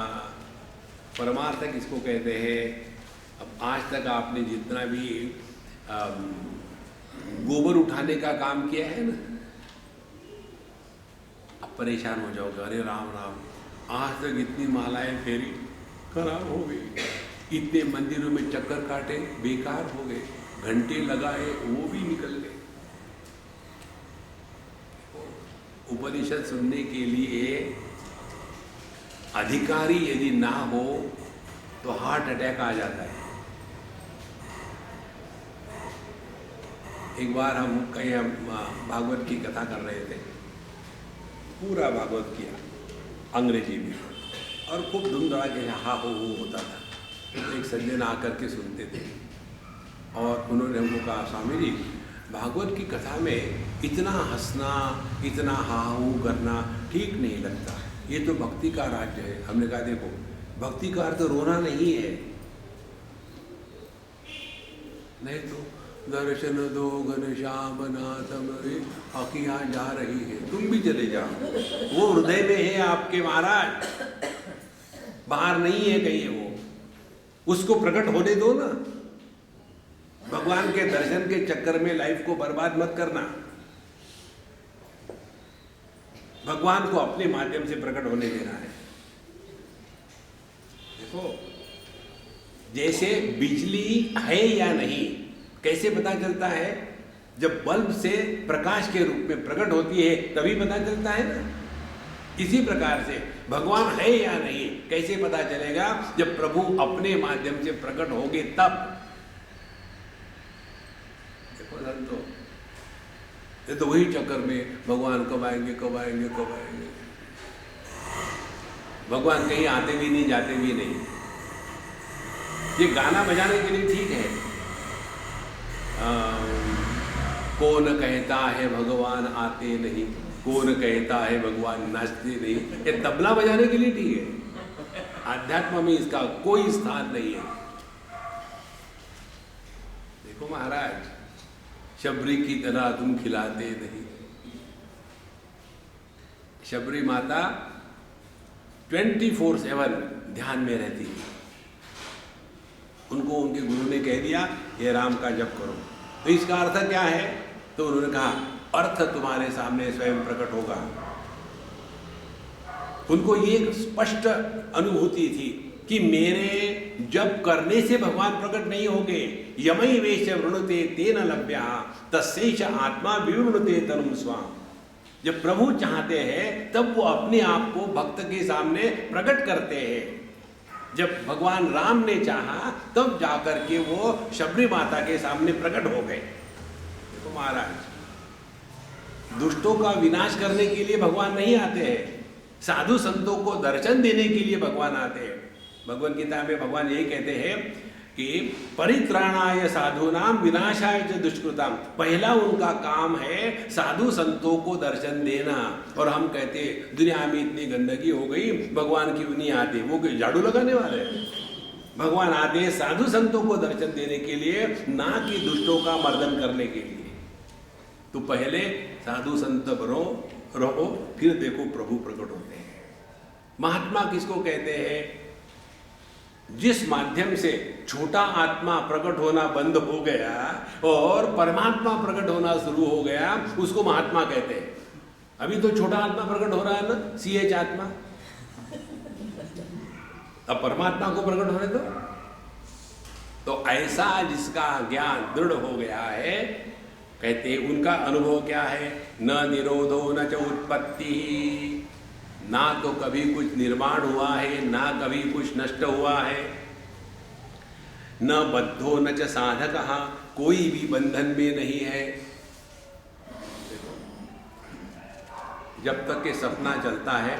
परमार्थ किसको कहते हैं? अब आज तक आपने जितना भी गोबर उठाने का काम किया है ना, अब परेशान हो जाओगे, अरे राम राम, आज तक इतनी मालाएं फेरी, खराब हो गई, इतने मंदिरों में चक्कर काटे, बेकार हो गए, घंटे लगाए वो भी निकल गए। उपनिषद सुनने के लिए अधिकारी यदि ना हो तो हार्ट अटैक आ जाता है। एक बार हम कहीं भागवत की कथा कर रहे थे, पूरा भागवत किया अंग्रेजी में, और खूब धूमधड़ाके हा हो होता था। तो एक सज्जन आकर के सुनते थे और उन्होंने हमको कहा, स्वामी जी भागवत की कथा में इतना हंसना, इतना हा हो करना ठीक नहीं लगता, ये तो भक्ति का राज्य है। हमने कहा देखो, भक्ति का अर्थ रोना नहीं है, नहीं तो दर्शन दो घनश्याम नाथ मरे, अखियाँ जा रही है, तुम भी चले जाओ, वो हृदय में है आपके महाराज, बाहर नहीं है कहीं, वो उसको प्रकट होने दो ना। भगवान के दर्शन के चक्कर में लाइफ को बर्बाद मत करना। भगवान को अपने माध्यम से प्रकट होने देना है। देखो, जैसे बिजली है या नहीं कैसे पता चलता है? जब बल्ब से प्रकाश के रूप में प्रकट होती है तभी पता चलता है ना। इसी प्रकार से भगवान है या नहीं कैसे पता चलेगा? जब प्रभु अपने माध्यम से प्रकट होंगे तब। देखो संतो, ये तो वही चक्कर में भगवान कब आएंगे कब आएंगे कब आएंगे। भगवान कहीं आते भी नहीं, जाते भी नहीं। ये गाना बजाने के लिए ठीक है, कौन कहता है भगवान आते नहीं, कौन कहता है भगवान नाचते नहीं, ये तबला बजाने के लिए ठीक है। आध्यात्म में इसका कोई स्थान नहीं है। देखो महाराज, शबरी की तरह तुम खिलाते नहीं। शबरी माता 24/7 ध्यान में रहती थी। उनको उनके गुरु ने कह दिया ये राम का जप करो, तो इसका अर्थ क्या है? तो उन्होंने कहा अर्थ तुम्हारे सामने स्वयं प्रकट होगा। उनको ये एक स्पष्ट अनुभूति थी कि मेरे जप करने से भगवान प्रकट नहीं होंगे। यमई वेश वृणुते तेन लभ्या तस्यैष आत्मा विवृणुते तनुम स्वाम। जब प्रभु चाहते हैं तब वो अपने आप को भक्त के सामने प्रकट करते हैं। जब भगवान राम ने चाहा तब जाकर के वो शबरी माता के सामने प्रकट हो गए। देखो महाराज, दुष्टों का विनाश करने के लिए भगवान नहीं आते हैं, साधु संतों को दर्शन देने के लिए भगवान आते हैं। भगवत गीता में भगवान यही कहते हैं कि परित्राणाय साधूनाम विनाशाय च दुष्कृताम। पहला उनका काम है साधु संतों को दर्शन देना। और हम कहते दुनिया में इतनी गंदगी हो गई, भगवान क्यों नहीं आते? वो झाड़ू लगाने वाले? भगवान आते साधु संतों को दर्शन देने के लिए, ना कि दुष्टों का मर्दन करने के लिए। तो पहले साधु संत बनो, रहो, फिर देखो प्रभु प्रकट होते हैं। महात्मा किसको कहते हैं? जिस माध्यम से छोटा आत्मा प्रकट होना बंद हो गया और परमात्मा प्रकट होना शुरू हो गया, उसको महात्मा कहते हैं। अभी तो छोटा आत्मा प्रकट हो रहा है ना, CH आत्मा। अब परमात्मा को प्रकट होने दो। तो ऐसा जिसका ज्ञान दृढ़ हो गया है, कहते उनका अनुभव क्या है? न निरोधो न च उत्पत्ति। ना तो कभी कुछ निर्माण हुआ है, ना कभी कुछ नष्ट हुआ है। न बद्धो न च साधकः, कोई भी बंधन में नहीं है। जब तक के सपना चलता है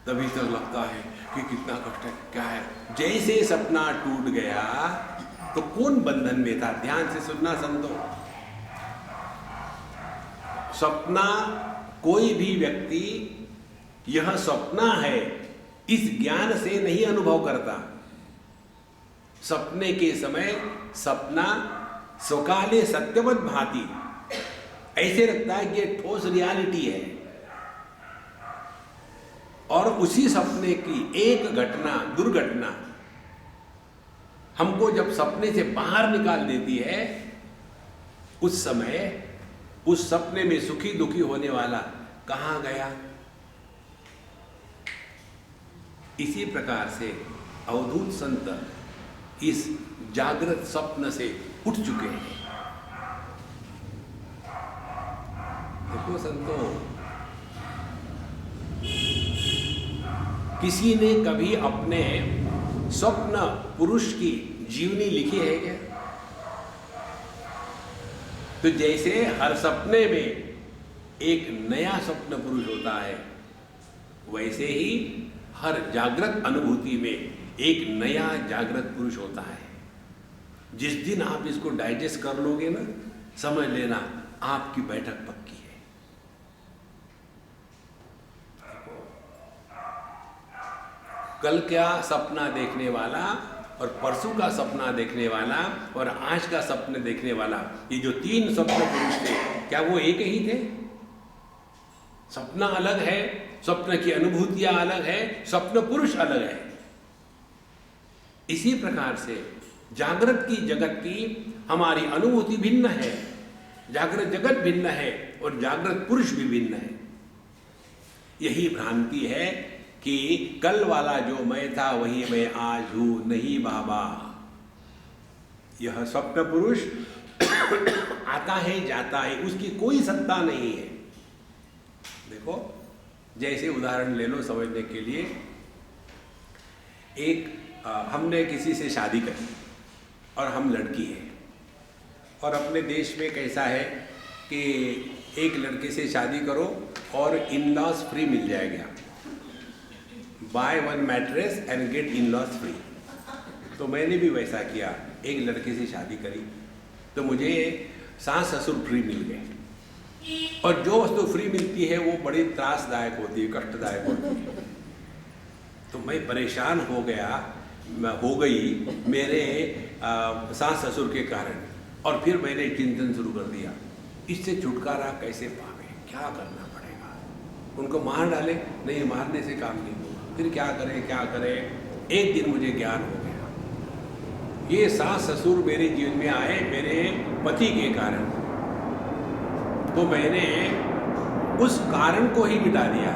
तभी तक लगता है कि कितना कष्ट है, क्या है। जैसे सपना टूट गया तो कौन बंधन में था? ध्यान से सुनना संतो। सपना, कोई भी व्यक्ति यह सपना है इस ज्ञान से नहीं अनुभव करता। सपने के समय सपना स्वकाले सत्यवत भाति, ऐसे लगता है कि ठोस रियलिटी है, और उसी सपने की एक घटना, दुर्घटना हमको जब सपने से बाहर निकाल देती है, उस समय उस सपने में सुखी दुखी होने वाला कहां गया। इसी प्रकार से अवधूत संत इस जागृत स्वप्न से उठ चुके हैं। देखो संतों, किसी ने कभी अपने स्वप्न पुरुष की जीवनी लिखी है क्या? तो जैसे हर सपने में एक नया स्वप्न पुरुष होता है, वैसे ही हर जागृत अनुभूति में एक नया जागृत पुरुष होता है। जिस दिन आप इसको डाइजेस्ट कर लोगे ना, समझ लेना आपकी बैठक पक्की है। कल क्या सपना देखने वाला और परसों का सपना देखने वाला और आज का सपने देखने वाला, ये जो तीन स्वप्न पुरुष थे, क्या वो एक ही थे? सपना अलग है, स्वप्न की अनुभूतियां अलग है, स्वप्न पुरुष अलग है। इसी प्रकार से जागृत की जगत की हमारी अनुभूति भिन्न है, जागृत जगत भिन्न है और जागृत पुरुष भी भिन्न है। यही भ्रांति है कि कल वाला जो मैं था वही मैं आज हूं। नहीं बाबा, यह स्वप्न पुरुष आता है जाता है, उसकी कोई सत्ता नहीं है। देखो, जैसे उदाहरण ले लो समझने के लिए, हमने किसी से शादी करी और हम लड़की हैं, और अपने देश में कैसा है कि एक लड़के से शादी करो और इन लॉज फ्री मिल जाएगा, buy one mattress and get in lodge free. तो मैंने भी वैसा किया, एक लड़के से शादी करी तो मुझे सास ससुर फ्री मिल गए, और जो वस्तु फ्री मिलती है वो बड़ी त्रासदायक होती है, कष्टदायक होती है। तो मैं परेशान हो गई मेरे सास ससुर के कारण, और फिर मैंने चिंतन शुरू कर दिया, इससे छुटकारा कैसे पावे, क्या करना पड़ेगा। उनको मार डाले? नहीं, मारने से काम नहीं होगा। फिर क्या करें? एक दिन मुझे ज्ञान हो गया, ये सास ससुर मेरे जीवन में आए मेरे पति के कारण, तो मैंने उस कारण को ही मिटा दिया।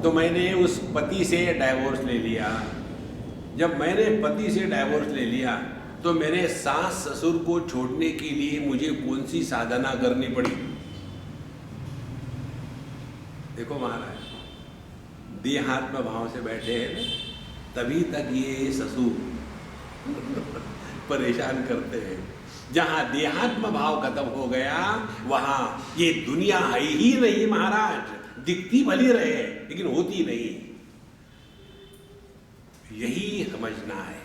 तो मैंने उस पति से डाइवोर्स ले लिया। जब मैंने पति से डाइवोर्स ले लिया तो मेरे सास ससुर को छोड़ने के लिए मुझे कौन सी साधना करनी पड़ी? देखो महाराज, देहात्म भाव से बैठे हैं ना, तभी तक ये ससुर परेशान करते हैं। जहां देहात्म भाव खत्म हो गया वहां ये दुनिया है ही नहीं महाराज। दिखती भली रहे लेकिन होती नहीं, यही समझना है।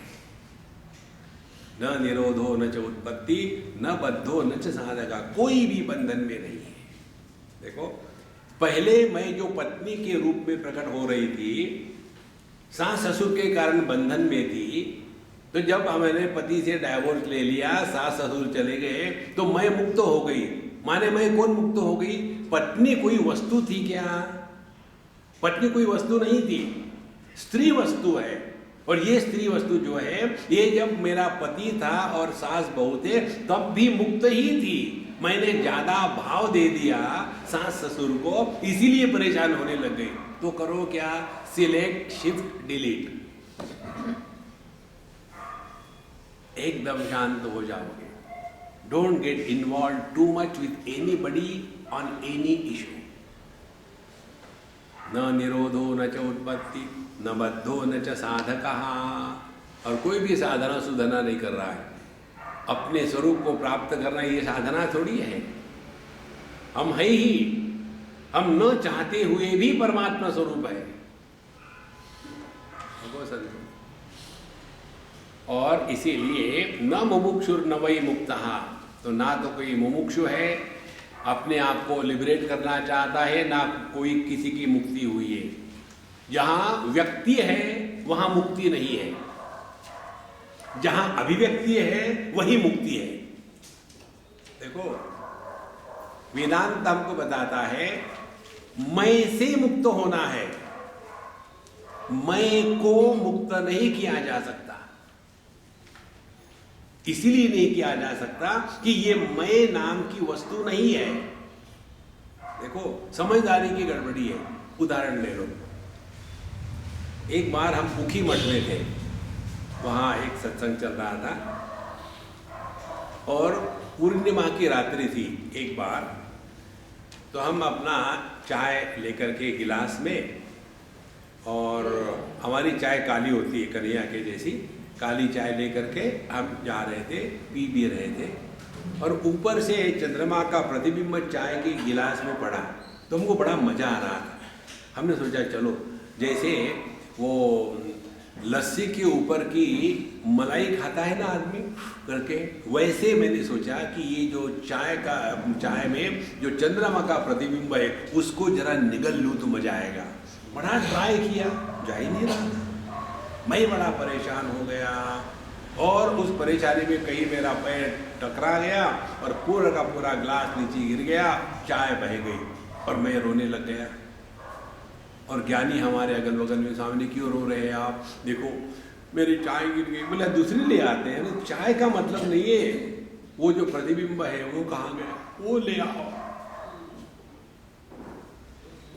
न निरोधो न च उत्पत्ति, न बद्धो न च साधका, कोई भी बंधन में नहीं है। देखो, पहले मैं जो पत्नी के रूप में प्रकट हो रही थी, सास ससुर के कारण बंधन में थी, तो जब मैंने पति से डाइवोर्स ले लिया, सास ससुर चले गए, तो मैं मुक्त हो गई। माने मैं कौन मुक्त हो गई? पत्नी कोई वस्तु थी क्या? पत्नी कोई वस्तु नहीं थी, स्त्री वस्तु है। और ये स्त्री वस्तु जो है, ये जब मेरा पति था और सास बहू थे तब भी मुक्त ही थी। मैंने ज्यादा भाव दे दिया सास ससुर को, इसीलिए परेशान होने लग गई। तो करो क्या? सिलेक्ट, शिफ्ट, डिलीट, एकदम शांत हो जाओगे। Don't get involved too much with anybody on any issue. न निरोधो न च उत्पत्ति न बद्धो न च साधकः। और कोई भी साधना सुधना नहीं कर रहा है। अपने स्वरूप को प्राप्त करना ये साधना थोड़ी है। हम है ही, हम न चाहते हुए भी परमात्मा स्वरूप है। और इसीलिए न मुमुक्षुर न वै मुक्तः, तो ना तो कोई मुमुक्षु है, अपने आप को लिबरेट करना चाहता है, ना कोई किसी की मुक्ति हुई है। जहाँ व्यक्ति है वहाँ मुक्ति नहीं है, जहाँ अभिव्यक्ति है वही मुक्ति है। देखो वेदांत हमको बताता है मैं से मुक्त होना है, मैं को मुक्त नहीं किया जा सकता। इसीलिए नहीं किया जा सकता कि ये मैं नाम की वस्तु नहीं है। देखो समझदारी की गड़बड़ी है। उदाहरण ले लो, एक बार हम उखी मठ में थे, वहाँ एक सत्संग चल रहा था और पूर्णिमा की रात्रि थी। एक बार तो हम अपना चाय लेकर के गिलास में, और हमारी चाय काली होती है कन्हैया के जैसी, काली चाय लेकर के हम जा रहे थे, पी भी रहे थे, और ऊपर से चंद्रमा का प्रतिबिंब चाय के गिलास में पड़ा तो हमको बड़ा मज़ा आ रहा था। हमने सोचा चलो जैसे वो लस्सी के ऊपर की मलाई खाता है ना आदमी करके, वैसे मैंने सोचा कि ये जो चाय में जो चंद्रमा का प्रतिबिंब है उसको जरा निगल लूँ तो मज़ा आएगा। बड़ा ट्राई किया, जा ही नहीं रहा था। मैं बड़ा परेशान हो गया और उस परेशानी में कहीं मेरा पैर टकरा गया और पूरा का पूरा ग्लास नीचे गिर गया, चाय बह गई और मैं रोने लग गया। और ज्ञानी हमारे अगल बगल में, सामने क्यों रो रहे हैं आप, देखो मेरी चाय गिर गई। बोला दूसरी ले आते हैं ना, चाय का मतलब नहीं है वो जो प्रतिबिंब है वो कहाँ गया, वो ले आओ।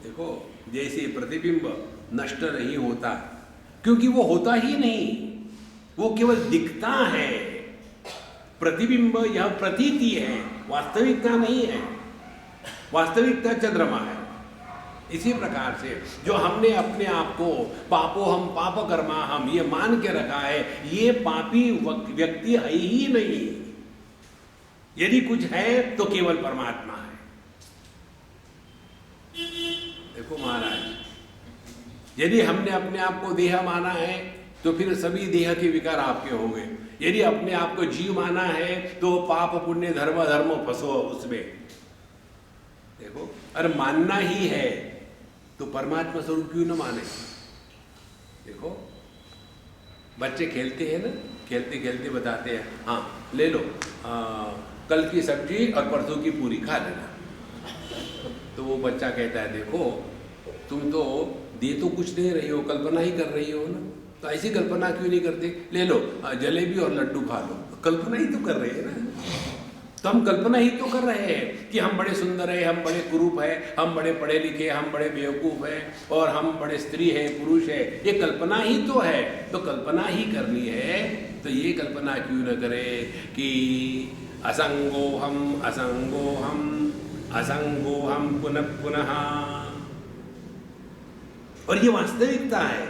देखो जैसे प्रतिबिंब नष्ट नहीं होता, क्योंकि वो होता ही नहीं, वो केवल दिखता है। प्रतिबिंब यह प्रतीति है, वास्तविकता नहीं है। वास्तविकता चंद्रमा है। इसी प्रकार से जो हमने अपने आप को पापो हम पाप कर्मा हम ये मान के रखा है, ये पापी व्यक्ति है ही नहीं। यदि कुछ है तो केवल परमात्मा है। देखो महाराज, यदि हमने अपने आप को देह माना है तो फिर सभी देह के विकार आपके हो गए। यदि अपने आप को जीव माना है तो पाप पुण्य धर्म फंसो उसमें। देखो अरे मानना ही है तो परमात्मा स्वरूप क्यों न माने। देखो बच्चे खेलते हैं ना, खेलते खेलते बताते हैं हाँ ले लो कल की सब्जी और परसों की पूरी खा लेना। तो वो बच्चा कहता है देखो तुम तो दे तो कुछ नहीं रही हो, कल्पना ही कर रही हो ना, तो ऐसी कल्पना क्यों नहीं करते, ले लो जलेबी और लड्डू खा लो। कल्पना ही तो कर रहे हैं ना। तो हम कल्पना ही तो कर रहे हैं कि हम बड़े सुंदर हैं, हम बड़े कुरूप हैं, हम बड़े पढ़े लिखे, हम बड़े बेवकूफ़ हैं और हम बड़े स्त्री हैं पुरुष है। ये कल्पना ही तो है। तो कल्पना ही करनी है तो ये कल्पना क्यों न करे कि असंगोहम असंगोहम असंगोहम पुनः पुनः। और ये वास्तविकता है,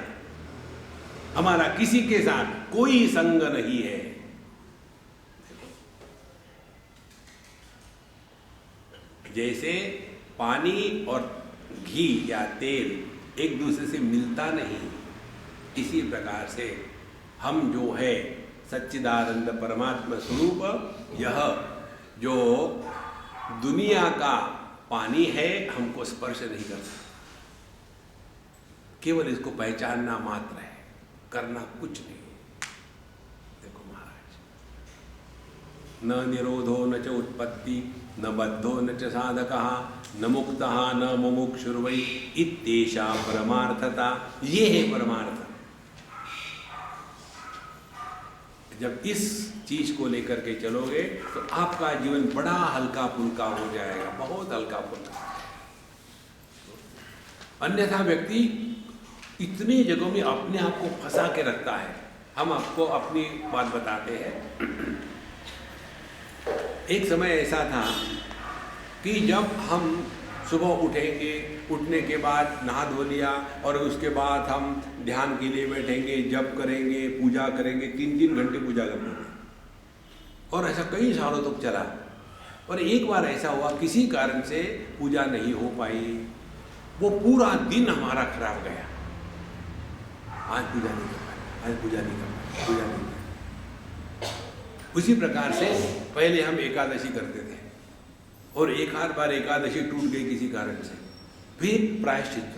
हमारा किसी के साथ कोई संग नहीं है। जैसे पानी और घी या तेल एक दूसरे से मिलता नहीं, इसी प्रकार से हम जो है सच्चिदानंद परमात्मा स्वरूप, यह जो दुनिया का पानी है हमको स्पर्श नहीं कर सकता, केवल इसको पहचानना मात्र है, करना कुछ नहीं। देखो महाराज, न निरोधो न च उत्पत्ति न बद्धो न च साधकः न मुक्तः न मुमुक्षुर्वै इत्येषा परमार्थता। ये है परमार्थ। जब इस चीज को लेकर के चलोगे तो आपका जीवन बड़ा हल्का फुल्का हो जाएगा, बहुत हल्का फुल्का। अन्यथा व्यक्ति इतनी जगहों में अपने आप को फंसा के रखता है। हम आपको अपनी बात बताते हैं। एक समय ऐसा था कि जब हम सुबह उठेंगे, उठने के बाद नहा धो लिया और उसके बाद हम ध्यान के लिए बैठेंगे, जप करेंगे, पूजा करेंगे, 3-3 घंटे पूजा करेंगे। और ऐसा कई सालों तक चला। और एक बार ऐसा हुआ, किसी कारण से पूजा नहीं हो पाई, वो पूरा दिन हमारा खराब गया। आज पूजा नहीं कर पाए, आज पूजा नहीं कर पाए, पूजा नहीं कर पाए। उसी प्रकार से पहले हम एकादशी करते थे और एक आध बार एकादशी टूट गई किसी कारण से, फिर प्रायश्चित,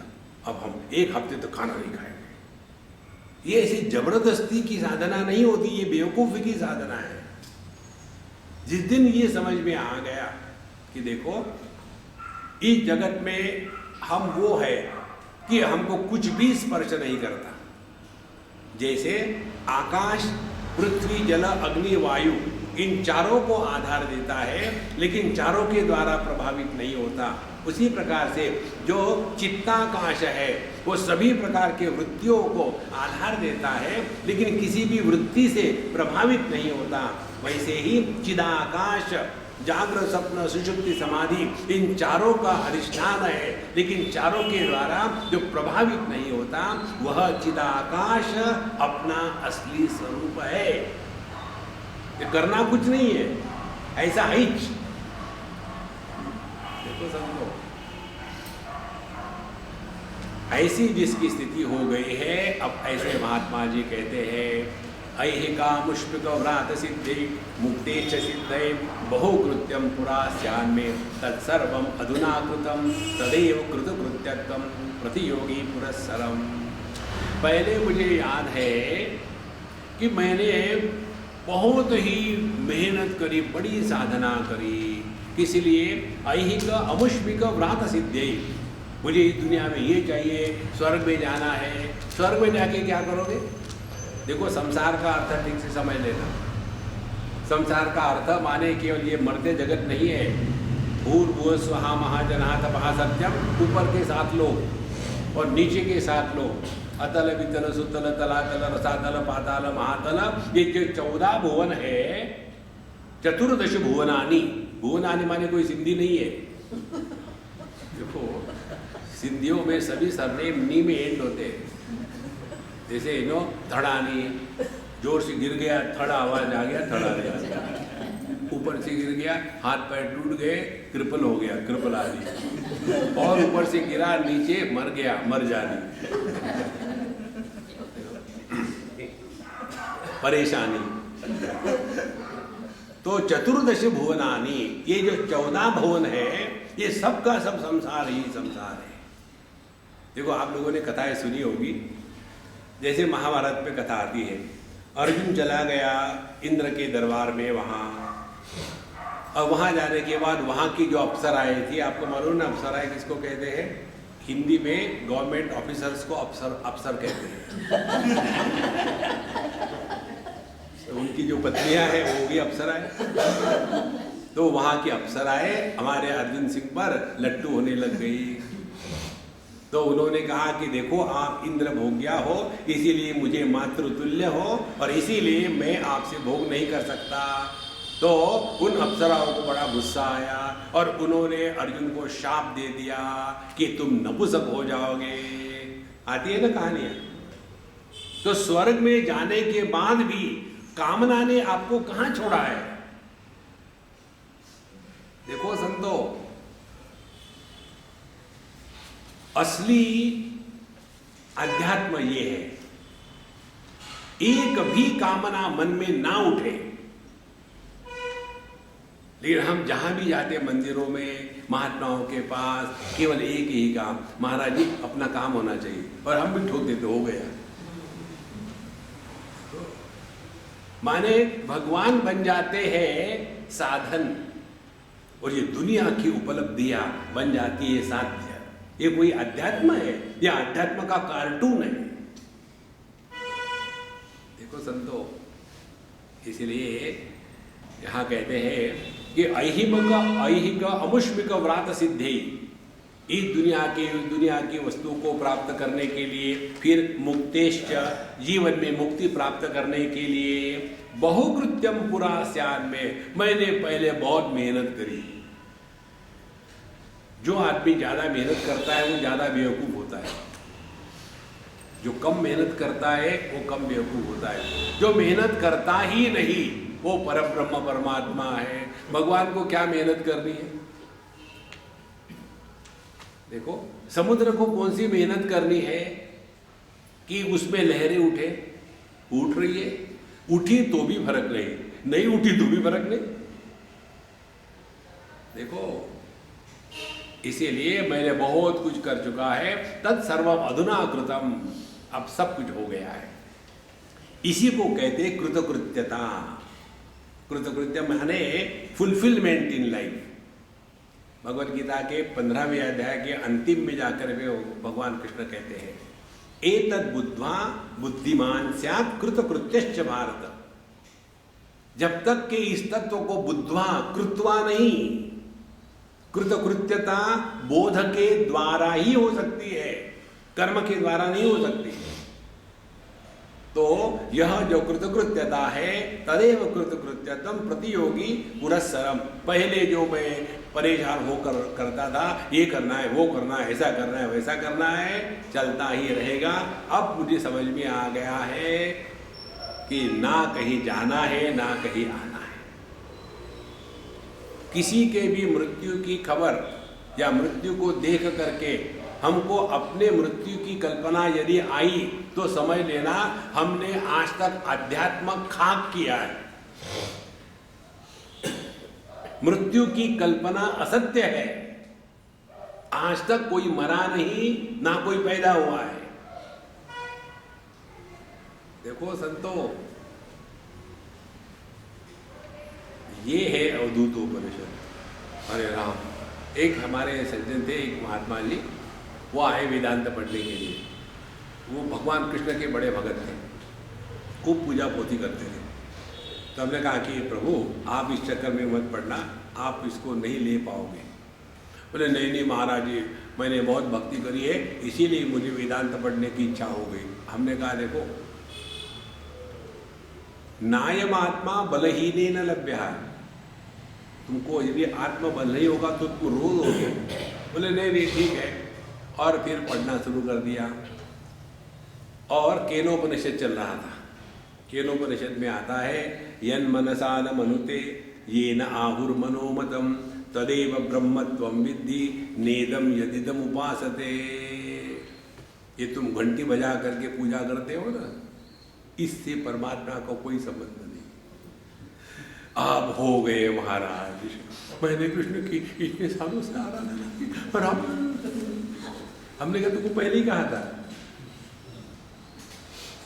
अब हम 1 हफ्ते तक खाना नहीं खाएंगे। ये ऐसी जबरदस्ती की साधना नहीं होती, ये बेवकूफ़ी की साधना है। जिस दिन ये समझ में आ गया कि देखो इस जगत में हम वो है कि हमको कुछ भी स्पर्श नहीं करता। जैसे आकाश, पृथ्वी, जल, अग्नि, वायु, इन चारों को आधार देता है लेकिन चारों के द्वारा प्रभावित नहीं होता, उसी प्रकार से जो चित्ताकाश है वो सभी प्रकार के वृत्तियों को आधार देता है लेकिन किसी भी वृत्ति से प्रभावित नहीं होता। वैसे ही चिदाकाश, जागृत, स्वप्न, सुषुप्ति, समाधि, इन चारों का अधिष्ठान है लेकिन चारों के द्वारा जो प्रभावित नहीं होता वह चिदाकाश अपना असली स्वरूप है। ये करना कुछ नहीं है, ऐसा है। देखो समझो, ऐसी जिसकी स्थिति हो गई है, अब ऐसे महात्मा जी कहते हैं ऐहिका मुष्पिक व्रात सिद्धि मुक्ते च सिद्धे बहुकृत्यम पुरा स्यान् मे तत्सर्वम अधुना कृतम तदेव कृतकृत्यत्वम प्रतियोगी पुरस्सरम। पहले मुझे याद है कि मैंने बहुत ही मेहनत करी, बड़ी साधना करी, किस लिए? ऐहिक अमुष्मिक व्रात सिद्धि, मुझे इस दुनिया में ये चाहिए, स्वर्ग में जाना है। स्वर्ग में जाके क्या करोगे? देखो संसार का अर्थ ठीक से समझ लेना। संसार का अर्थ माने केवल ये मर्त्य जगत नहीं है। भूर्भुवः स्वः महाजनः तपः सत्यम, ऊपर के 7 लोग और नीचे के 7 लोग, अतल वितल सुतल तलातल रसातल पाताल महातल, ये जो 14 भुवन है, चतुर्दश भुवनानि। भुवनानि माने कोई सिंधी नहीं है। देखो सिंधियों में सभी सरनेम नी में एंड होते हैं। जैसे नो थड़ानी, जोर से गिर गया, थड़ा आवाज आ गया, थड़ा गया। ऊपर से गिर गया, हाथ पैर टूट गए, कृपल हो गया, कृपल आदि। और ऊपर से गिरा नीचे, मर गया, मर जानी, परेशानी। तो चतुर्दश भुवनानी, ये जो 14 भुवन है, ये सब का सब संसार ही संसार है। देखो आप लोगों ने कथाएं सुनी होगी, जैसे महाभारत में कथा आती है, अर्जुन चला गया इंद्र के दरबार में वहाँ, और वहाँ जाने के बाद वहाँ की जो अप्सराएं थी, आपको मालूम ना अप्सराएं किसको कहते हैं? हिंदी में गवर्नमेंट ऑफिसर्स को अफसर कहते हैं। तो उनकी जो पत्नियां हैं वो भी अप्सराएं। तो वहाँ की अप्सराएं हमारे अर्जुन सिंह पर लट्टू होने लग गई। तो उन्होंने कहा कि देखो आप इंद्र भोग्या हो, इसीलिए मुझे मातृतुल्य हो और इसीलिए मैं आपसे भोग नहीं कर सकता। तो उन अप्सराओं को बड़ा गुस्सा आया और उन्होंने अर्जुन को शाप दे दिया कि तुम नपुंसक हो जाओगे। आती है ना कहानियां। तो स्वर्ग में जाने के बाद भी कामना ने आपको कहां छोड़ा है? देखो संतो, असली अध्यात्म ये है, एक भी कामना मन में ना उठे। लेकिन हम जहां भी जाते हैं मंदिरों में, महात्माओं के पास, केवल एक ही काम, महाराज जी अपना काम होना चाहिए, और हम भी ठोक देते हो गया। माने भगवान बन जाते हैं साधन और ये दुनिया की उपलब्धियां बन जाती है साध्य। ये कोई अध्यात्म है? या अध्यात्म का कार्टून है? देखो संतो, इसलिए यहां कहते हैं कि ऐहिक अमुष्मिक व्रात सिद्धि, इस दुनिया की वस्तु को प्राप्त करने के लिए, फिर मुक्तेश्च, जीवन में मुक्ति प्राप्त करने के लिए, बहुकृत्यम पुरा स्यान में, मैंने पहले बहुत मेहनत करी। जो आदमी ज्यादा मेहनत करता है वो ज्यादा बेवकूफ होता है, जो कम मेहनत करता है वो कम बेवकूफ होता है। जो मेहनत करता ही नहीं वो परब्रह्म परमात्मा है। भगवान को क्या मेहनत करनी है? देखो, समुद्र को कौन सी मेहनत करनी है कि उसमें लहरें उठे? उठ रही है, उठी तो भी फर्क नहीं, नहीं उठी तो भी फर्क नहीं। देखो, इसीलिए मैंने बहुत कुछ कर चुका है। तत्सर्वम अधुना कृतम, अब सब कुछ हो गया है। इसी को कहते कृतकृत्यता। कृतकृत्य माने fulfilment in life. Bhagavad Gita के 15वें अध्याय के अंतिम में जाकर के भगवान कृष्ण कहते हैं, एतद् बुद्ध्वा बुद्धिमान स्यात् कृतकृत्यश्च भारत। जब तक के इस तत्व को बुद्ध्वा, कृत्वा नहीं, कृतकृत्यता बोध के द्वारा ही हो सकती है, कर्म के द्वारा नहीं हो सकती। तो यह जो कृतकृत्यता है, तदेव कृतकृत्यतम प्रतियोगी पुरस्सरम। पहले जो मैं परेशान होकर करता था, ये करना है, वो करना है, ऐसा करना है, वैसा करना है, चलता ही रहेगा। अब मुझे समझ में आ गया है कि ना कहीं जाना है, ना कहीं आना है। किसी के भी मृत्यु की खबर या मृत्यु को देख करके हमको अपने मृत्यु की कल्पना यदि आई तो समझ लेना हमने आज तक अध्यात्म खाक किया है। मृत्यु की कल्पना असत्य है। आज तक कोई मरा नहीं, ना कोई पैदा हुआ है। देखो संतो, ये है अवधूतोपनिषद। अरे राम, एक हमारे सज्जन थे, एक महात्मा जी, वो आए वेदांत पढ़ने के लिए। वो भगवान कृष्ण के बड़े भगत थे, खूब पूजा पोथी करते थे। तो हमने कहा कि प्रभु आप इस चक्कर में मत पड़ना, आप इसको नहीं ले पाओगे। बोले नहीं नहीं महाराज जी, मैंने बहुत भक्ति करी है, इसीलिए मुझे वेदांत पढ़ने की इच्छा हो गई। हमने कहा देखो, नायम आत्मा बलहीने न लभ्य। तुमको यदि आत्मा बल नहीं होगा तो तुम रोज होगे। बोले नहीं नहीं ठीक है। और फिर पढ़ना शुरू कर दिया। और केनोपनिषद चल रहा था। केनोपनिषद में आता है, यन मनसा न मनुते ये न आहुर मनोमतम तदेव ब्रह्मत्वम विद्धि नेदम यदिदम उपासते। ये तुम घंटी बजा करके पूजा करते हो ना, इससे परमात्मा का कोई संबंध नहीं। आप हो गए महाराज, मैंने कृष्ण की इतने सालों से आराधना की और हमने कहा तुमको पहले ही कहा था।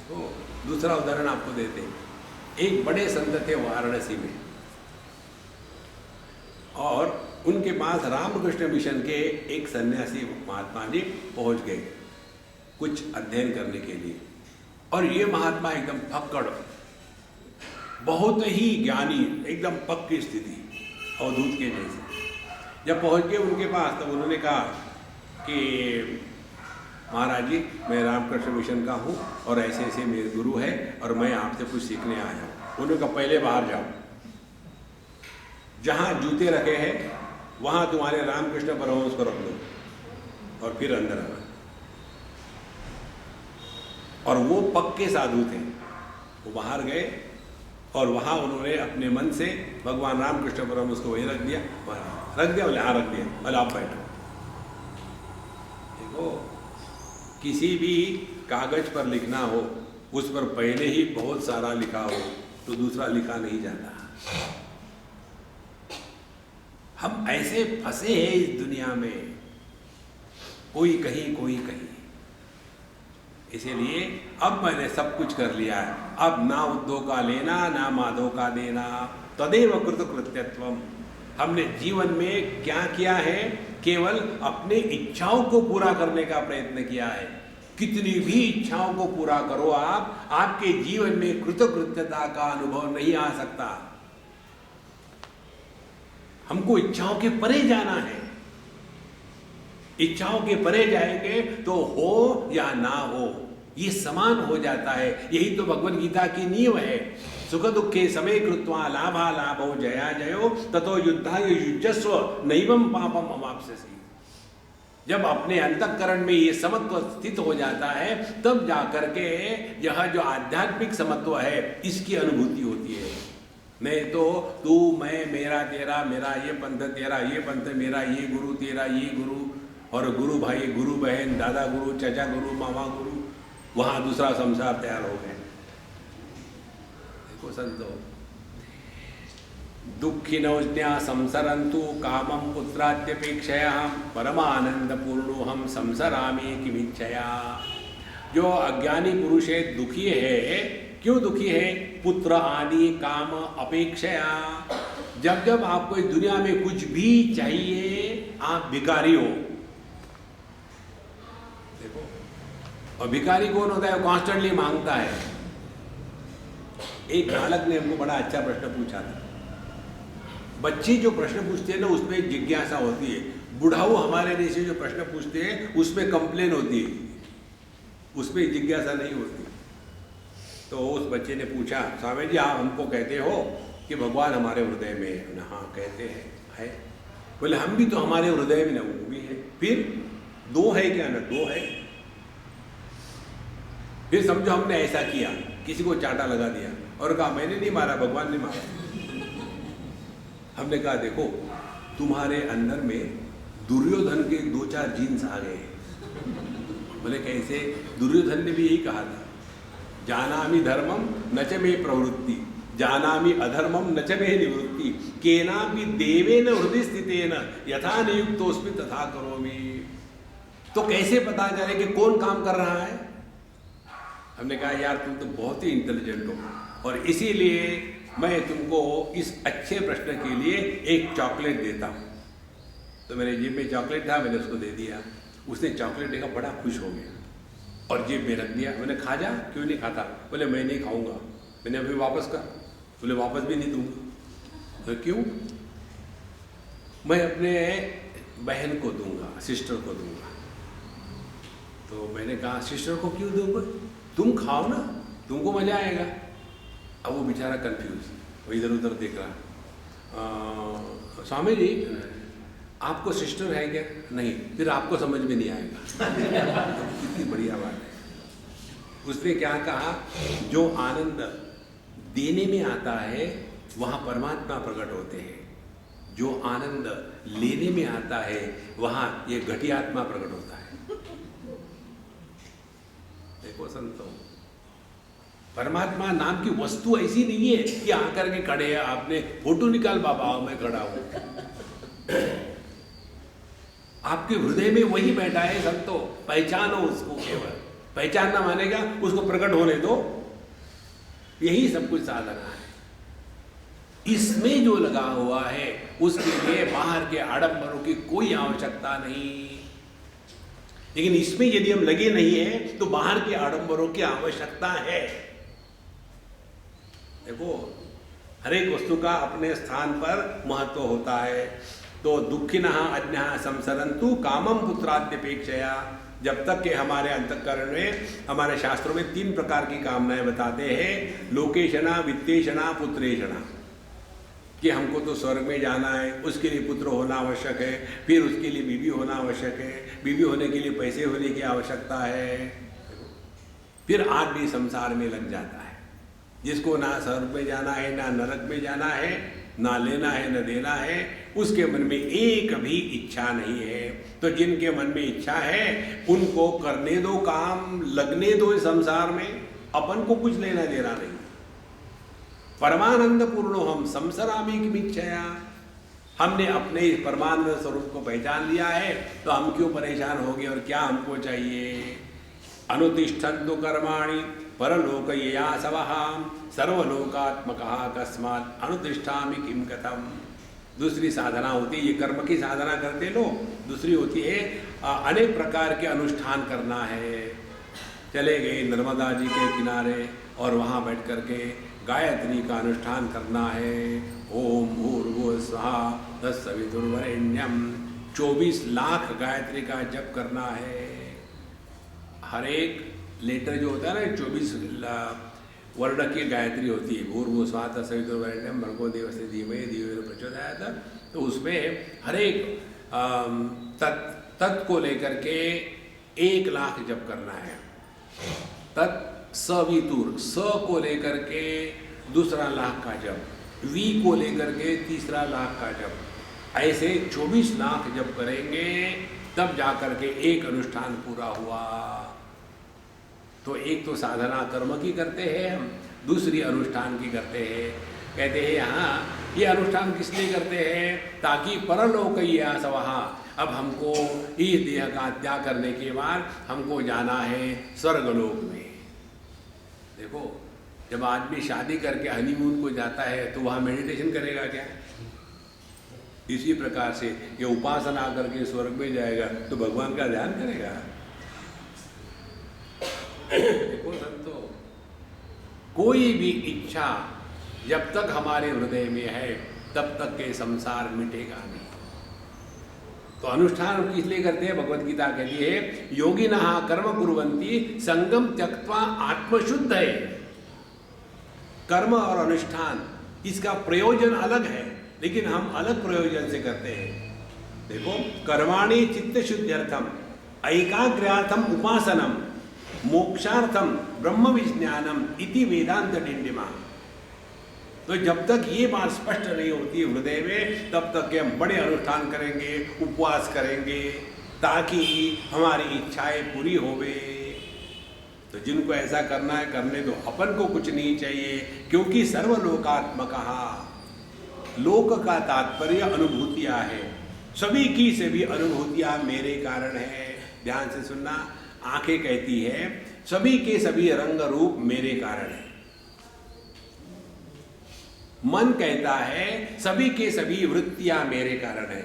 तो दूसरा उदाहरण आपको देते हैं। एक बड़े संत थे वाराणसी में, और उनके पास रामकृष्ण मिशन के एक सन्यासी महात्मा जी पहुंच गए कुछ अध्ययन करने के लिए। और ये महात्मा एकदम फक्कड़, बहुत ही ज्ञानी, एकदम पक्की स्थिति, अवधूत के जैसे। जब पहुंच गए उनके पास, तब उन्होंने कहा कि महाराज जी मैं रामकृष्ण मिशन का हूँ और ऐसे ऐसे मेरे गुरु है और मैं आपसे कुछ सीखने आया हूँ। उन्होंने कहा पहले बाहर जाओ, जहाँ जूते रखे हैं वहाँ तुम्हारे रामकृष्ण परमहंस को रख दो और फिर अंदर आना। और वो पक्के साधु थे। वो बाहर गए और वहाँ उन्होंने अपने मन से भगवान रामकृष्ण परमहंस को वहीं रख दिया, बोले हाँ रख दिया, बोले आप बैठो। देखो, किसी भी कागज पर लिखना हो, उस पर पहले ही बहुत सारा लिखा हो तो दूसरा लिखा नहीं जाता। हम ऐसे फंसे हैं इस दुनिया में, कोई कहीं कोई कहीं। इसीलिए अब मैंने सब कुछ कर लिया है, अब ना उद्धव का लेना ना माधव का देना, तदेव कृतकृत्यत्वम। हमने जीवन में क्या किया है? केवल अपने इच्छाओं को पूरा करने का प्रयत्न किया है। कितनी भी इच्छाओं को पूरा करो आप, आपके जीवन में कृतकृत्यता का अनुभव नहीं आ सकता। हमको इच्छाओं के परे जाना है। इच्छाओं के परे जाएंगे तो हो या ना हो ये समान हो जाता है। यही तो भगवद गीता की नींव है। सुख दुखे समय कृत्वा लाभा लाभो जया जयो ततो युद्धाय युज्यस्व नैवं पापम अवाप्स्यसि। जब अपने अंतःकरण में ये समत्व स्थित हो जाता है तब जाकर के यह जो आध्यात्मिक समत्व है इसकी अनुभूति होती है। नहीं तो तू मैं मेरा तेरा, मेरा ये पंथ तेरा ये पंथ, मेरा ये गुरु तेरा ये गुरु, और गुरु भाई गुरु बहन दादा गुरु चाचा गुरु मामा गुरु, वहाँ दूसरा संसार तैयार हो गए। देखो संतो, दुःखिनोज्ञा संसरन्तु कामं पुत्राद्यपेक्षया परमानंदपूर्णोहम संसरामि किमिच्छया। जो अज्ञानी पुरुष है दुखी है, क्यों दुखी है? पुत्र आदि काम अपेक्षया। जब जब आपको इस दुनिया में कुछ भी चाहिए आप भिखारी हो। देखो, और भिखारी कौन होता है? कॉन्स्टेंटली मांगता है। एक बालक ने हमको बड़ा अच्छा प्रश्न पूछा था। बच्चे जो प्रश्न पूछते हैं ना उसमें एक जिज्ञासा होती है। बुढ़ाऊ हमारे जैसे जो प्रश्न पूछते हैं उसमें कंप्लेन होती है, उसमें जिज्ञासा नहीं होती। तो उस बच्चे ने पूछा, स्वामी जी आप हमको कहते हो कि भगवान हमारे हृदय में है ना? हाँ कहते हैं है। बोले हम भी तो हमारे हृदय में ना, वो भी है। फिर दो है क्या? ना दो है। फिर समझो हमने ऐसा किया, किसी को चाटा लगा दिया और कहा मैंने नहीं मारा, भगवान ने मारा। हमने कहा देखो तुम्हारे अंदर में दुर्योधन के 2-4 जीन्स आ गए। बोले कैसे? दुर्योधन ने भी यही कहा था, जानामि धर्मम न च मे प्रवृत्ति, जानामि अधर्मम न च मे निवृत्ति, केनापि देवेन हृदय स्थितेन यथा नियुक्तोस्मि तथा करोमि। तो कैसे पता चले कि कौन काम कर रहा है? हमने कहा यार तुम तो बहुत ही इंटेलिजेंट हो और इसीलिए मैं तुमको इस अच्छे प्रश्न के लिए एक चॉकलेट देता हूँ। तो मेरे जेब में चॉकलेट था, मैंने उसको दे दिया। उसने चॉकलेट देखा, बड़ा खुश हो गया और जेब में रख दिया। मैंने खा जा, क्यों नहीं खाता? बोले मैं नहीं खाऊंगा। मैंने अभी वापस कर, बोले वापस भी नहीं दूंगा। तो क्यों? मैं अपने बहन को दूंगा, सिस्टर को दूंगा। तो मैंने कहा सिस्टर को क्यों दोगे? तुम खाओ ना, तुमको मजा आएगा। अब वो बेचारा कंफ्यूज, वो इधर उधर देख रहा। स्वामी जी आपको सिस्टर है क्या? नहीं। फिर आपको समझ में नहीं आएगा। कितनी बढ़िया बात है। उसने क्या कहा, जो आनंद देने में आता है वहाँ परमात्मा प्रकट होते हैं, जो आनंद लेने में आता है वहाँ ये घटियात्मा प्रकट होता है। देखो संतों, परमात्मा नाम की वस्तु ऐसी नहीं है कि आकर के खड़े हैं, आपने फोटो निकाल बाबा मैं खड़ा हूं। आपके हृदय में वही बैठा है संतो, पहचानो उसको। केवल पहचानना मानेगा उसको प्रकट होने दो, यही सब कुछ साधना है। इसमें जो लगा हुआ है उसके लिए बाहर के आडंबरों की कोई आवश्यकता नहीं। लेकिन इसमें यदि हम लगे नहीं है तो बाहर के आडंबरों की आवश्यकता है। देखो हर एक वस्तु का अपने स्थान पर महत्व होता है। तो दुखिनः अज्ञः संसरन्तु कामम पुत्राद्यपेक्षया। जब तक कि हमारे अंतःकरण में, हमारे शास्त्रों में 3 प्रकार की कामनाएं बताते हैं, लोकेशना, वित्तेशना, पुत्रेशना, कि हमको तो स्वर्ग में जाना है, उसके लिए पुत्र होना आवश्यक है, फिर उसके लिए बीवी होना आवश्यक है, बीवी होने के लिए पैसे होने की आवश्यकता है, फिर आदमी संसार में लग जाता है। जिसको ना स्वर्ग में जाना है, ना नरक में जाना है, ना लेना है न देना है, उसके मन में एक भी इच्छा नहीं है। तो जिनके मन में इच्छा है उनको करने दो काम, लगने दो इस संसार में, अपन को कुछ लेना देना नहीं। परमानंद पूर्णो हम संसरामि किमिच्छया। हमने अपने इस परमानंद स्वरूप को पहचान लिया है तो हम क्यों परेशान हो गए और क्या हमको चाहिए। अनुतिष्ठन्तु कर्माणि परलोक ययासवः सर्वलोकात्मकः कस्मात् अनुतिष्ठामि किं कथम। दूसरी साधना होती है, ये कर्म की साधना करते लोग। दूसरी होती है अनेक प्रकार के अनुष्ठान करना है। चले गए नर्मदा जी के किनारे और वहाँ बैठ करके गायत्री का अनुष्ठान करना है। ओम भूर्भुवः स्वः तत्सवितुर्वरेण्यं 24 लाख गायत्री का जप करना है। हर एक लेटर जो होता है ना 24 वर्ण की गायत्री होती है, भूर्भुवस्सुवः तत्सवितुर्वरेण्यं भर्गो देवस्य धीमहि धियो यो न प्रचोदयात्। तो उसमें हर एक तत् को लेकर के 1 लाख जप करना है। तत् सवितुर, स को लेकर के 2 लाख का जप, वी को लेकर के 3 लाख का जप। ऐसे 24 लाख जप करेंगे तब जाकर के एक अनुष्ठान पूरा हुआ। तो एक तो साधना कर्म की करते हैं हम, दूसरी अनुष्ठान की करते हैं। कहते हैं यहाँ ये अनुष्ठान किस लिए करते हैं? ताकि परलोक वहाँ अब हमको इस देह का त्याग करने के बाद हमको जाना है स्वर्गलोक में। देखो, जब आदमी शादी करके हनीमून को जाता है तो वहाँ मेडिटेशन करेगा क्या? इसी प्रकार से ये उपासना करके स्वर्ग में जाएगा तो भगवान का ध्यान करेगा। देखो संतो, कोई भी इच्छा जब तक हमारे हृदय में है तब तक के संसार मिटेगा नहीं। तो अनुष्ठान किस लिए करते हैं? भगवत गीता कहती है योगिनः कर्म कुर्वन्ति संगम त्यक्त्वा आत्मशुद्ध है। कर्म और अनुष्ठान इसका प्रयोजन अलग है, लेकिन हम अलग प्रयोजन से करते हैं। देखो, कर्माणि चित्त शुद्ध्यर्थम ऐकाग्र्यार्थम उपासनम मोक्षार्थम ब्रह्म विज्ञानम इति वेदांत डिंडिमा। तो जब तक ये बात स्पष्ट नहीं होती हृदय में तब तक के हम बड़े अनुष्ठान करेंगे, उपवास करेंगे ताकि हमारी इच्छाएं पूरी होवे। तो जिनको ऐसा करना है करने दो, अपन को कुछ नहीं चाहिए, क्योंकि सर्वलोकात्मकः, लोक का तात्पर्य अनुभूतियाँ है। सभी की सभी अनुभूतियाँ मेरे कारण है। ध्यान से सुनना, आंखें कहती है सभी के सभी रंग रूप मेरे कारण है। मन कहता है सभी के सभी वृत्तियां मेरे कारण है।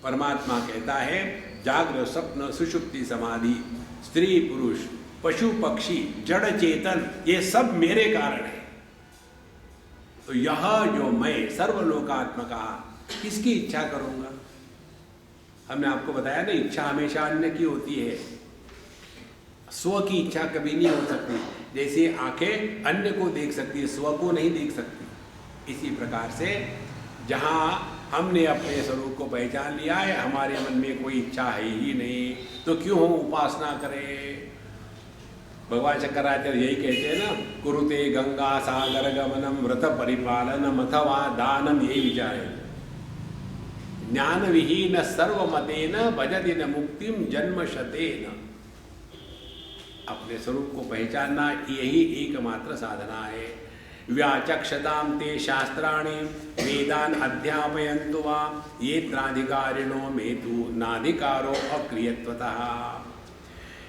परमात्मा कहता है जागृत स्वप्न सुषुप्ति समाधि स्त्री पुरुष पशु पक्षी जड़ चेतन ये सब मेरे कारण है। तो यह जो मैं सर्वलोकात्मका किसकी इच्छा करूंगा? हमने आपको बताया ना, इच्छा हमेशा अन्य की होती है, स्व की इच्छा कभी नहीं हो सकती। जैसे आंखें अन्य को देख सकती है, स्व को नहीं देख सकती। इसी प्रकार से जहाँ हमने अपने स्वरूप को पहचान लिया है, हमारे मन में कोई इच्छा है ही नहीं, तो क्यों हम उपासना करें? भगवान शंकराचार्य यही कहते हैं ना, कुरुते गंगा सागर गमनम व्रत परिपालनम अथवा दानम, यही विचार है। ज्ञान विहीन सर्वमतेन भजति न मुक्तिम जन्म शतेन। अपने स्वरूप को पहचानना यही एकमात्र साधना है। व्याचक्षताम ते शास्त्राणि वेदान अध्यापयन्तु वा येत्राधिकारिणो मेतु नाधिकारो अक्रियत्वतः।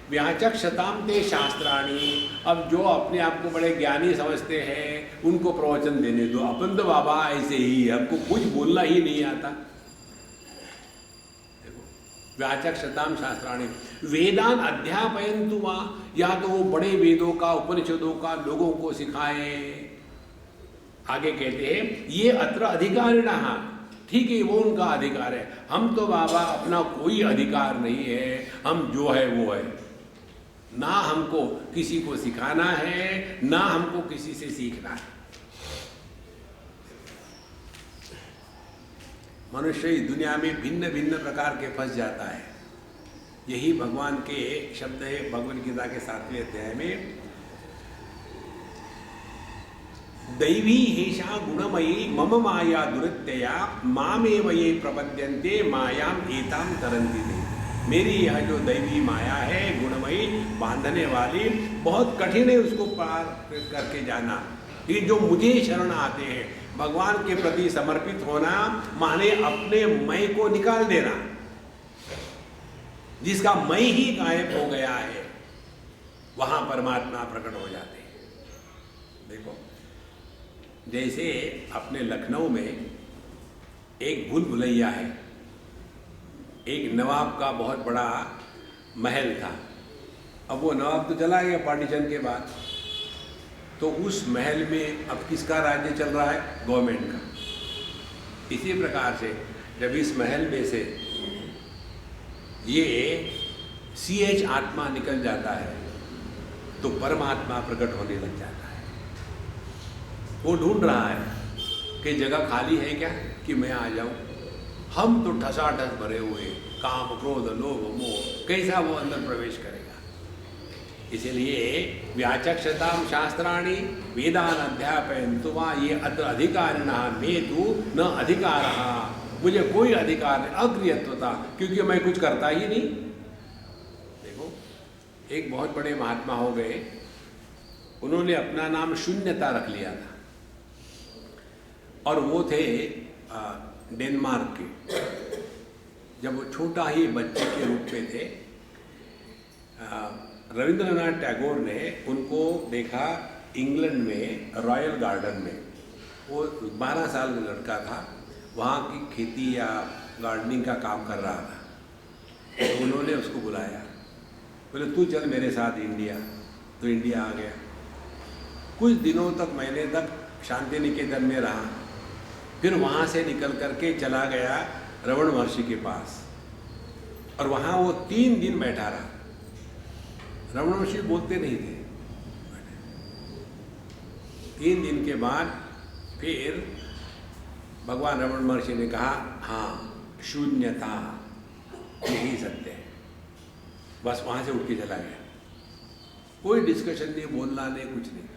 व्याचक्षताम ते शास्त्राणि, अब जो अपने आप को बड़े ज्ञानी समझते हैं उनको प्रवचन देने दो। अपन तो बाबा ऐसे ही, हमको कुछ बोलना ही नहीं आता। व्याचक्षताम शास्त्राणि वेदान अध्यापयन्तु वा, या तो वो बड़े वेदों का उपनिषदों का लोगों को सिखाए। आगे कहते हैं ये अत्र अधिकारिणः, ठीक है वो उनका अधिकार है। हम तो बाबा अपना कोई अधिकार नहीं है, हम जो है वो है। ना हमको किसी को सिखाना है, ना हमको किसी से सीखना है। मनुष्य इस दुनिया में भिन्न भिन्न प्रकार के फंस जाता है। यही भगवान के शब्द है भगवद गीता के 7वें अध्याय में, दैवी हेषा गुणमयी मम माया दुरित्यया मामेव ये प्रपद्यन्ते मायाम एताम तरन्ति ते। मेरी यह जो दैवी माया है गुणमयी, बांधने वाली, बहुत कठिन है उसको पार करके जाना। ये जो मुझे शरण आते हैं, भगवान के प्रति समर्पित होना माने अपने मैं को निकाल देना। जिसका मैं ही गायब हो गया है वहां परमात्मा प्रकट हो जाते हैं। देखो, जैसे अपने लखनऊ में एक भूल भुलैया है, एक नवाब का बहुत बड़ा महल था। अब वो नवाब तो चला गया पार्टीशन के बाद, तो उस महल में अब किसका राज्य चल रहा है? गवर्नमेंट का। इसी प्रकार से जब इस महल में से ये CH आत्मा निकल जाता है तो परमात्मा प्रकट होने लग जाता है। वो ढूंढ रहा है कि जगह खाली है क्या कि मैं आ जाऊं। हम तो ठसाठस भरे हुए, काम क्रोध लोभ मोह, कैसा वो अंदर प्रवेश करेगा। इसलिए व्याचक्षताम शास्त्राणि वेदान अध्यापयन्तु वा ये अत्र अधिकारिणः मे तु न अधिकारः, मुझे कोई अधिकार नहीं, अक्रियत्वता, क्योंकि मैं कुछ करता ही नहीं। देखो एक बहुत बड़े महात्मा हो गए, उन्होंने अपना नाम शून्यता रख लिया था और वो थे डेनमार्क के। जब वो छोटा ही बच्चे के रूप में थे, रविंद्रनाथ टैगोर ने उनको देखा इंग्लैंड में रॉयल गार्डन में। वो 12 साल का लड़का था, वहाँ की खेती या गार्डनिंग का काम कर रहा था। तो उन्होंने उसको बुलाया, बोले तू चल मेरे साथ इंडिया। तो इंडिया आ गया। कुछ दिनों तक, महीने तक शांति निकेतन में रहा। फिर वहाँ से निकल करके चला गया रमण महर्षि के पास और वहाँ वो 3 दिन बैठा रहा। रमण महर्षि बोलते नहीं थे। 3 दिन के बाद फिर भगवान रमण महर्षि ने कहा हाँ शून्यता यही सत्य है। बस वहाँ से उठ के चला गया। कोई डिस्कशन नहीं, बोलना नहीं, कुछ नहीं।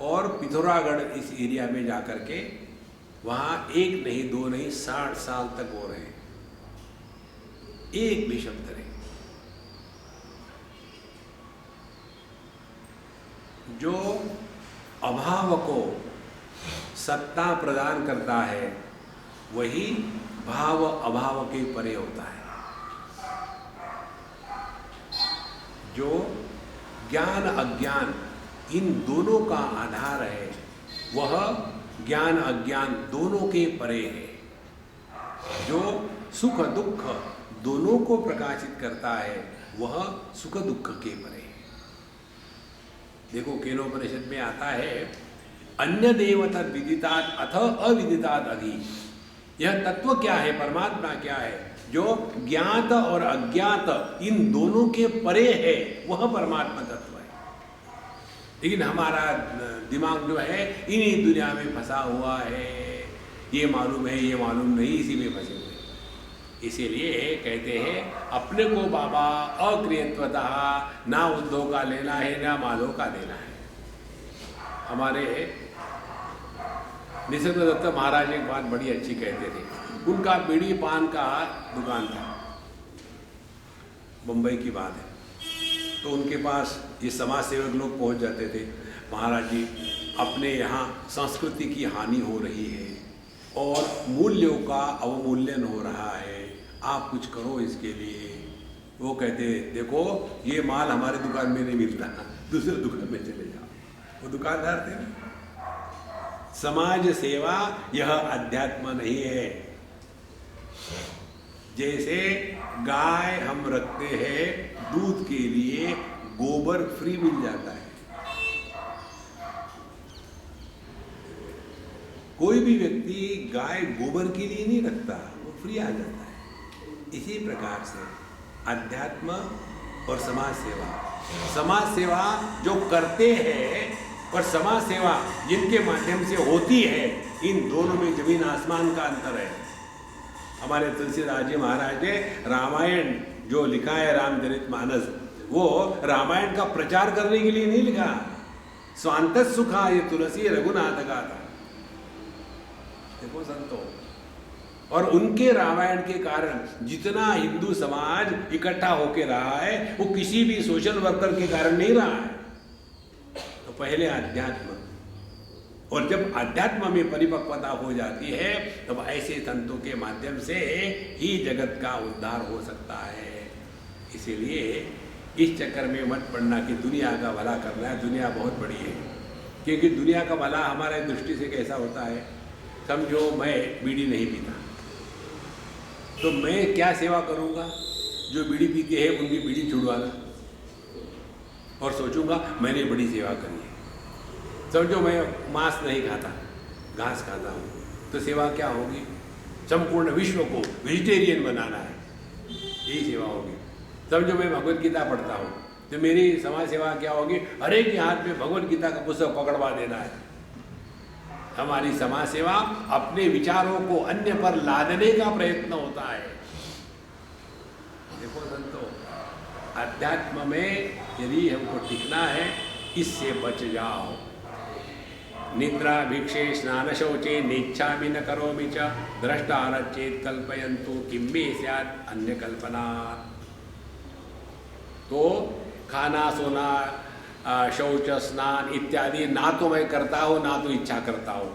और पिथौरागढ़ इस एरिया में जा कर के वहाँ 1 नहीं 2 नहीं 60 साल तक हो रहे हैं, एक भी शब्द नहीं। जो अभाव को सत्ता प्रदान करता है वही भाव अभाव के परे होता है। जो ज्ञान अज्ञान इन दोनों का आधार है वह ज्ञान अज्ञान दोनों के परे है। जो सुख दुख दोनों को प्रकाशित करता है वह सुख दुख के परे है। देखो केनोपनिषद में आता है अन्य देवता विदितात् अथ अविदितात् अधि। यह तत्व क्या है, परमात्मा क्या है, जो ज्ञात और अज्ञात इन दोनों के परे है वह परमात्मा तत्व है। लेकिन हमारा दिमाग जो है इन्हीं दुनिया में फंसा हुआ है, ये मालूम है ये मालूम नहीं, इसी में फंसे हुए। इसीलिए कहते हैं अपने को बाबा अक्रियत्वतः, ना उद्धव का लेना है ना माधव का देना है। हमारे निसर्गदत्त महाराज एक बात बड़ी अच्छी कहते थे। उनका बीड़ी पान का दुकान था, मुंबई की बात है। तो उनके पास ये समाज सेवक लोग पहुंच जाते थे, महाराज जी अपने यहाँ संस्कृति की हानि हो रही है और मूल्यों का अवमूल्यन हो रहा है, आप कुछ करो इसके लिए। वो कहते देखो ये माल हमारे दुकान में नहीं मिलता, दूसरे दुकान में चले जाओ। वो दुकानदार थे। समाज सेवा यह अध्यात्म नहीं है। जैसे गाय हम रखते हैं दूध के लिए, गोबर फ्री मिल जाता है। कोई भी व्यक्ति गाय गोबर के लिए नहीं रखता, वो फ्री आ जाता है। इसी प्रकार से अध्यात्म और समाज सेवा, समाज सेवा जो करते हैं और समाज सेवा जिनके माध्यम से होती है, इन दोनों में जमीन आसमान का अंतर है। हमारे तुलसीदास जी महाराज ने रामायण जो लिखा है रामचरितमानस, वो रामायण का प्रचार करने के लिए नहीं लिखा। स्वांत सुखा ये तुलसी रघुनाथ का था। देखो संतो, और उनके रामायण के कारण जितना हिंदू समाज इकट्ठा होकर रहा है वो किसी भी सोशल वर्कर के कारण नहीं रहा है। तो पहले अध्यात्म, और जब अध्यात्म में परिपक्वता हो जाती है तब ऐसे संतों के माध्यम से ही जगत का उद्धार हो सकता है। इसीलिए इस चक्कर में मत पड़ना कि दुनिया का भला करना है। दुनिया बहुत बड़ी है, क्योंकि दुनिया का भला हमारे दृष्टि से कैसा होता है। समझो मैं बीड़ी नहीं पीता, तो मैं क्या सेवा करूंगा? जो बीड़ी पीते हैं उनकी बीड़ी छुड़वाना, और सोचूंगा मैंने बड़ी सेवा करी है। समझो मैं मांस नहीं खाता, घास खाता हूँ, तो सेवा क्या होगी? संपूर्ण विश्व को वेजिटेरियन बनाना है, यही सेवा होगी। समझो मैं भगवत गीता पढ़ता हूँ तो मेरी समाज सेवा क्या होगी? हर एक के हाथ में भगवत गीता का पुस्तक पकड़वा देना है। हमारी समाज सेवा अपने विचारों को अन्य पर लादने का प्रयत्न होता है। देखो संतो, अध्यात्म में यदि हमको टिकना है, इससे बच जाओ। निद्रा भिक्षे स्नान शौचे नेच्छामि न करोमि च द्रष्टारचेत कल्पयन्तु किं मे स्यात् अन्य कल्पना। तो खाना, सोना, शौच, स्नान इत्यादि ना तो मैं करता हूँ ना तो इच्छा करता हूँ,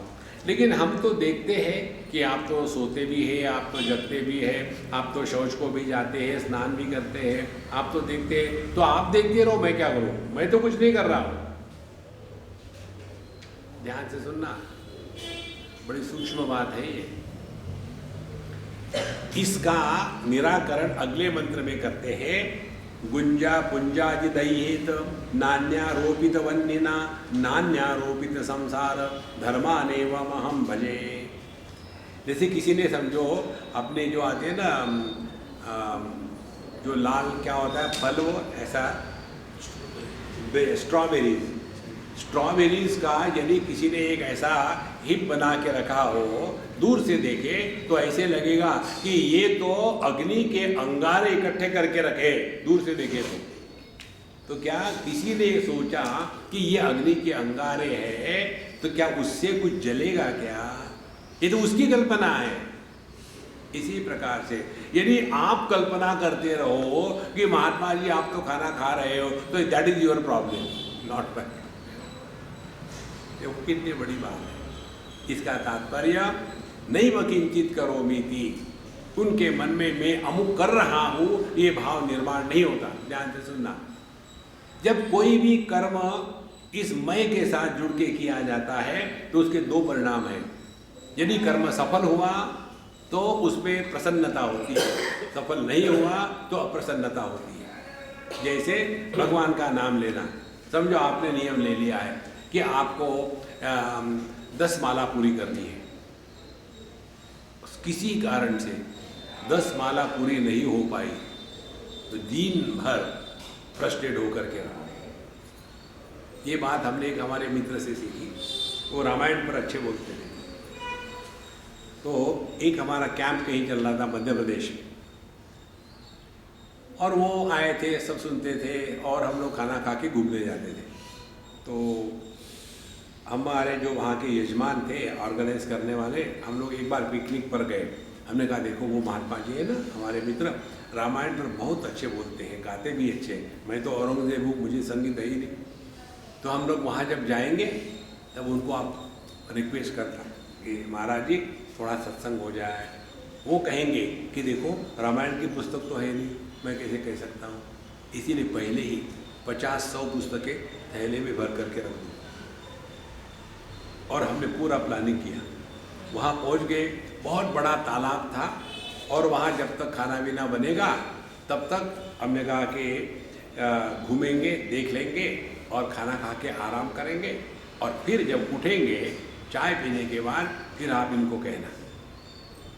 लेकिन हम तो देखते हैं कि आप तो सोते भी हैं, आप तो जगते भी हैं, आप तो शौच को भी जाते हैं, स्नान भी करते हैं, आप तो देखते हैं, तो आप देखते रहो, मैं क्या करूँ? मैं तो कुछ नहीं कर रहा हूँ। ध्यान से सुनना, बड़ी सूक्ष्म बात है ये। इसका निराकरण अगले मंत्र में करते हैं। गुंजा पुंजादि दयेत नान्यारोपित वन्निना नान्यारोपित संसार धर्मानेवम अहम भजे। जैसे किसी ने समझो अपने जो आते हैं ना, जो लाल क्या होता है फल, वो ऐसा स्ट्रॉबेरीज का यदि किसी ने एक ऐसा हिप बना के रखा हो, दूर से देखे तो ऐसे लगेगा कि ये तो अग्नि के अंगारे इकट्ठे करके रखे, दूर से देखे तो क्या किसी ने सोचा कि ये अग्नि के अंगारे है तो क्या उससे कुछ जलेगा क्या? ये तो उसकी कल्पना है। इसी प्रकार से यदि आप कल्पना करते रहो कि महात्मा जी आप तो खाना खा रहे हो, तो that is your problem, not my. देखो कितनी बड़ी बात है। इसका तात्पर्य नैव किंचित करोमीति, उनके मन में मैं अमुक कर रहा हूं ये भाव निर्माण नहीं होता। ध्यान से सुनना, जब कोई भी कर्म इस मैं के साथ जुड़ के किया जाता है तो उसके दो परिणाम हैं। यदि कर्म सफल हुआ तो उसमें प्रसन्नता होती है, सफल नहीं हुआ तो अप्रसन्नता होती है। जैसे भगवान का नाम लेना, समझो आपने नियम ले लिया है कि आपको 10 माला पूरी करनी है, किसी कारण से 10 माला पूरी नहीं हो पाई तो दिन भर फ्रस्ट्रेट होकर के रहा। ये बात हमने एक हमारे मित्र से सीखी, वो रामायण पर अच्छे बोलते थे। तो एक हमारा कैंप कहीं चल रहा था मध्य प्रदेश में, और वो आए थे, सब सुनते थे और हम लोग खाना खा के घूमने जाते थे। तो हमारे जो वहाँ के यजमान थे ऑर्गेनाइज करने वाले, हम लोग एक बार पिकनिक पर गए। हमने कहा देखो वो महात्मा जी है ना हमारे मित्र, रामायण पर बहुत अच्छे बोलते हैं, गाते भी अच्छे, मैं तो औरंगजेब हूँ, मुझे संगीत है ही नहीं। तो हम लोग वहाँ जब जाएंगे तब उनको आप रिक्वेस्ट करता कि महाराज जी थोड़ा सत्संग हो जाए। वो कहेंगे कि देखो रामायण की पुस्तक तो है नहीं, मैं कैसे कह सकता हूँ, इसीलिए पहले ही 50-100 पुस्तकें थैले में भर करके रख दूँ। और हमने पूरा प्लानिंग किया, वहाँ पहुँच गए, बहुत बड़ा तालाब था, और वहाँ जब तक खाना पीना बनेगा तब तक हमने कहा कि घूमेंगे, देख लेंगे और खाना खा के आराम करेंगे, और फिर जब उठेंगे चाय पीने के बाद फिर आप इनको कहना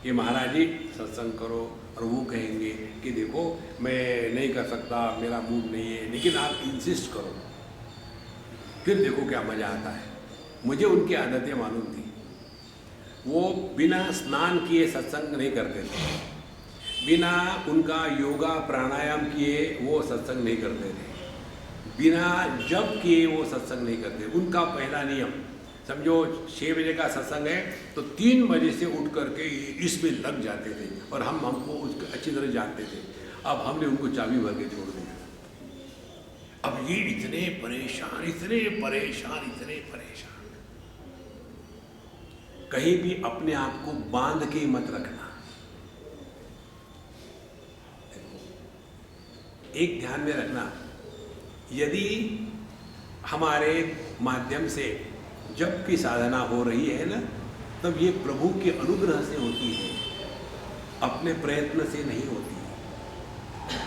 कि महाराज जी सत्संग करो। और वो कहेंगे कि देखो मैं नहीं कर सकता, मेरा मूड नहीं है, लेकिन आप इंसिस्ट करो, फिर देखो क्या मज़ा आता है। मुझे उनकी आदतें मालूम थी, वो बिना स्नान किए सत्संग नहीं करते थे, बिना उनका योगा प्राणायाम किए वो सत्संग नहीं करते थे, बिना जप किए वो सत्संग नहीं करते। उनका पहला नियम, समझो 6 बजे का सत्संग है तो 3 बजे से उठ करके इसमें लग जाते थे, और हमको उसको अच्छी तरह जानते थे। अब हमने उनको चाबी भर के छोड़ दिया। अब ये इतने परेशान, इतने परेशान, इतने परेशान, कहीं भी अपने आप को बांध के मत रखना। एक ध्यान में रखना, यदि हमारे माध्यम से जप की साधना हो रही है ना, तब ये प्रभु के अनुग्रह से होती है, अपने प्रयत्न से नहीं होती है।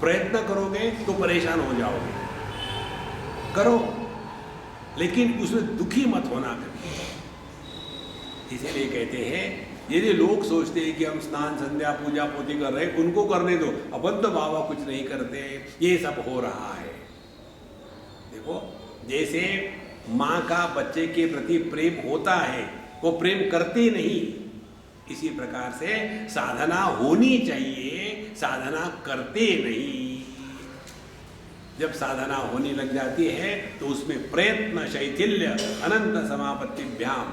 प्रयत्न करोगे तो परेशान हो जाओगे, करो लेकिन उसमें दुखी मत होना कभी। इसीलिए कहते हैं यदि लोग सोचते हैं कि हम स्नान संध्या पूजा पोती कर रहे हैं, उनको करने दो, अपन तो बाबा कुछ नहीं करते, ये सब हो रहा है। देखो, जैसे माँ का बच्चे के प्रति प्रेम होता है, वो प्रेम करते नहीं, इसी प्रकार से साधना होनी चाहिए, साधना करते नहीं। जब साधना होने लग जाती है तो उसमें प्रयत्न शैथिल्य अनंत समापत्तिभ्याम,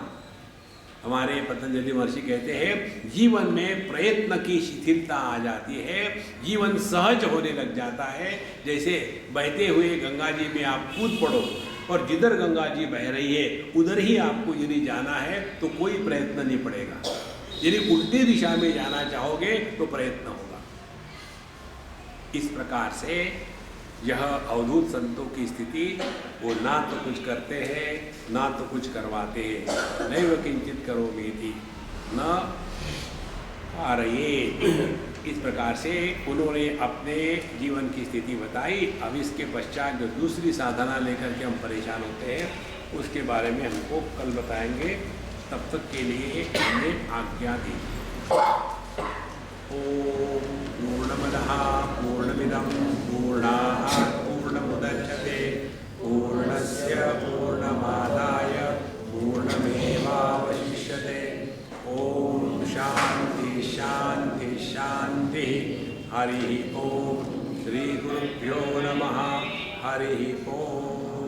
हमारे पतंजलि महर्षि कहते हैं, जीवन में प्रयत्न की शिथिलता आ जाती है, जीवन सहज होने लग जाता है। जैसे बहते हुए गंगा जी में आप कूद पड़ो और जिधर गंगा जी बह रही है उधर ही आपको यदि जाना है तो कोई प्रयत्न नहीं पड़ेगा। यदि उल्टी दिशा में जाना चाहोगे तो प्रयत्न होगा। इस प्रकार से यह अवधूत संतों की स्थिति, वो ना तो कुछ करते हैं ना तो कुछ करवाते हैं। नैव किंचित करोमीति न कारयेत्। इस प्रकार से उन्होंने अपने जीवन की स्थिति बताई। अब इसके पश्चात जो दूसरी साधना लेकर के हम परेशान होते हैं उसके बारे में हमको कल बताएंगे। तब तक के लिए हमें आज्ञा दी। ओम पूर्णमदः पूर्णमिदं पूर्णात् पूर्णमुदच्यते पूर्णस्य पूर्णमादाय पूर्णमेवावशिष्यते। ओम शांति शांति शांति। हरि ओम। श्री गुरुभ्यो नमः। हरि ओम।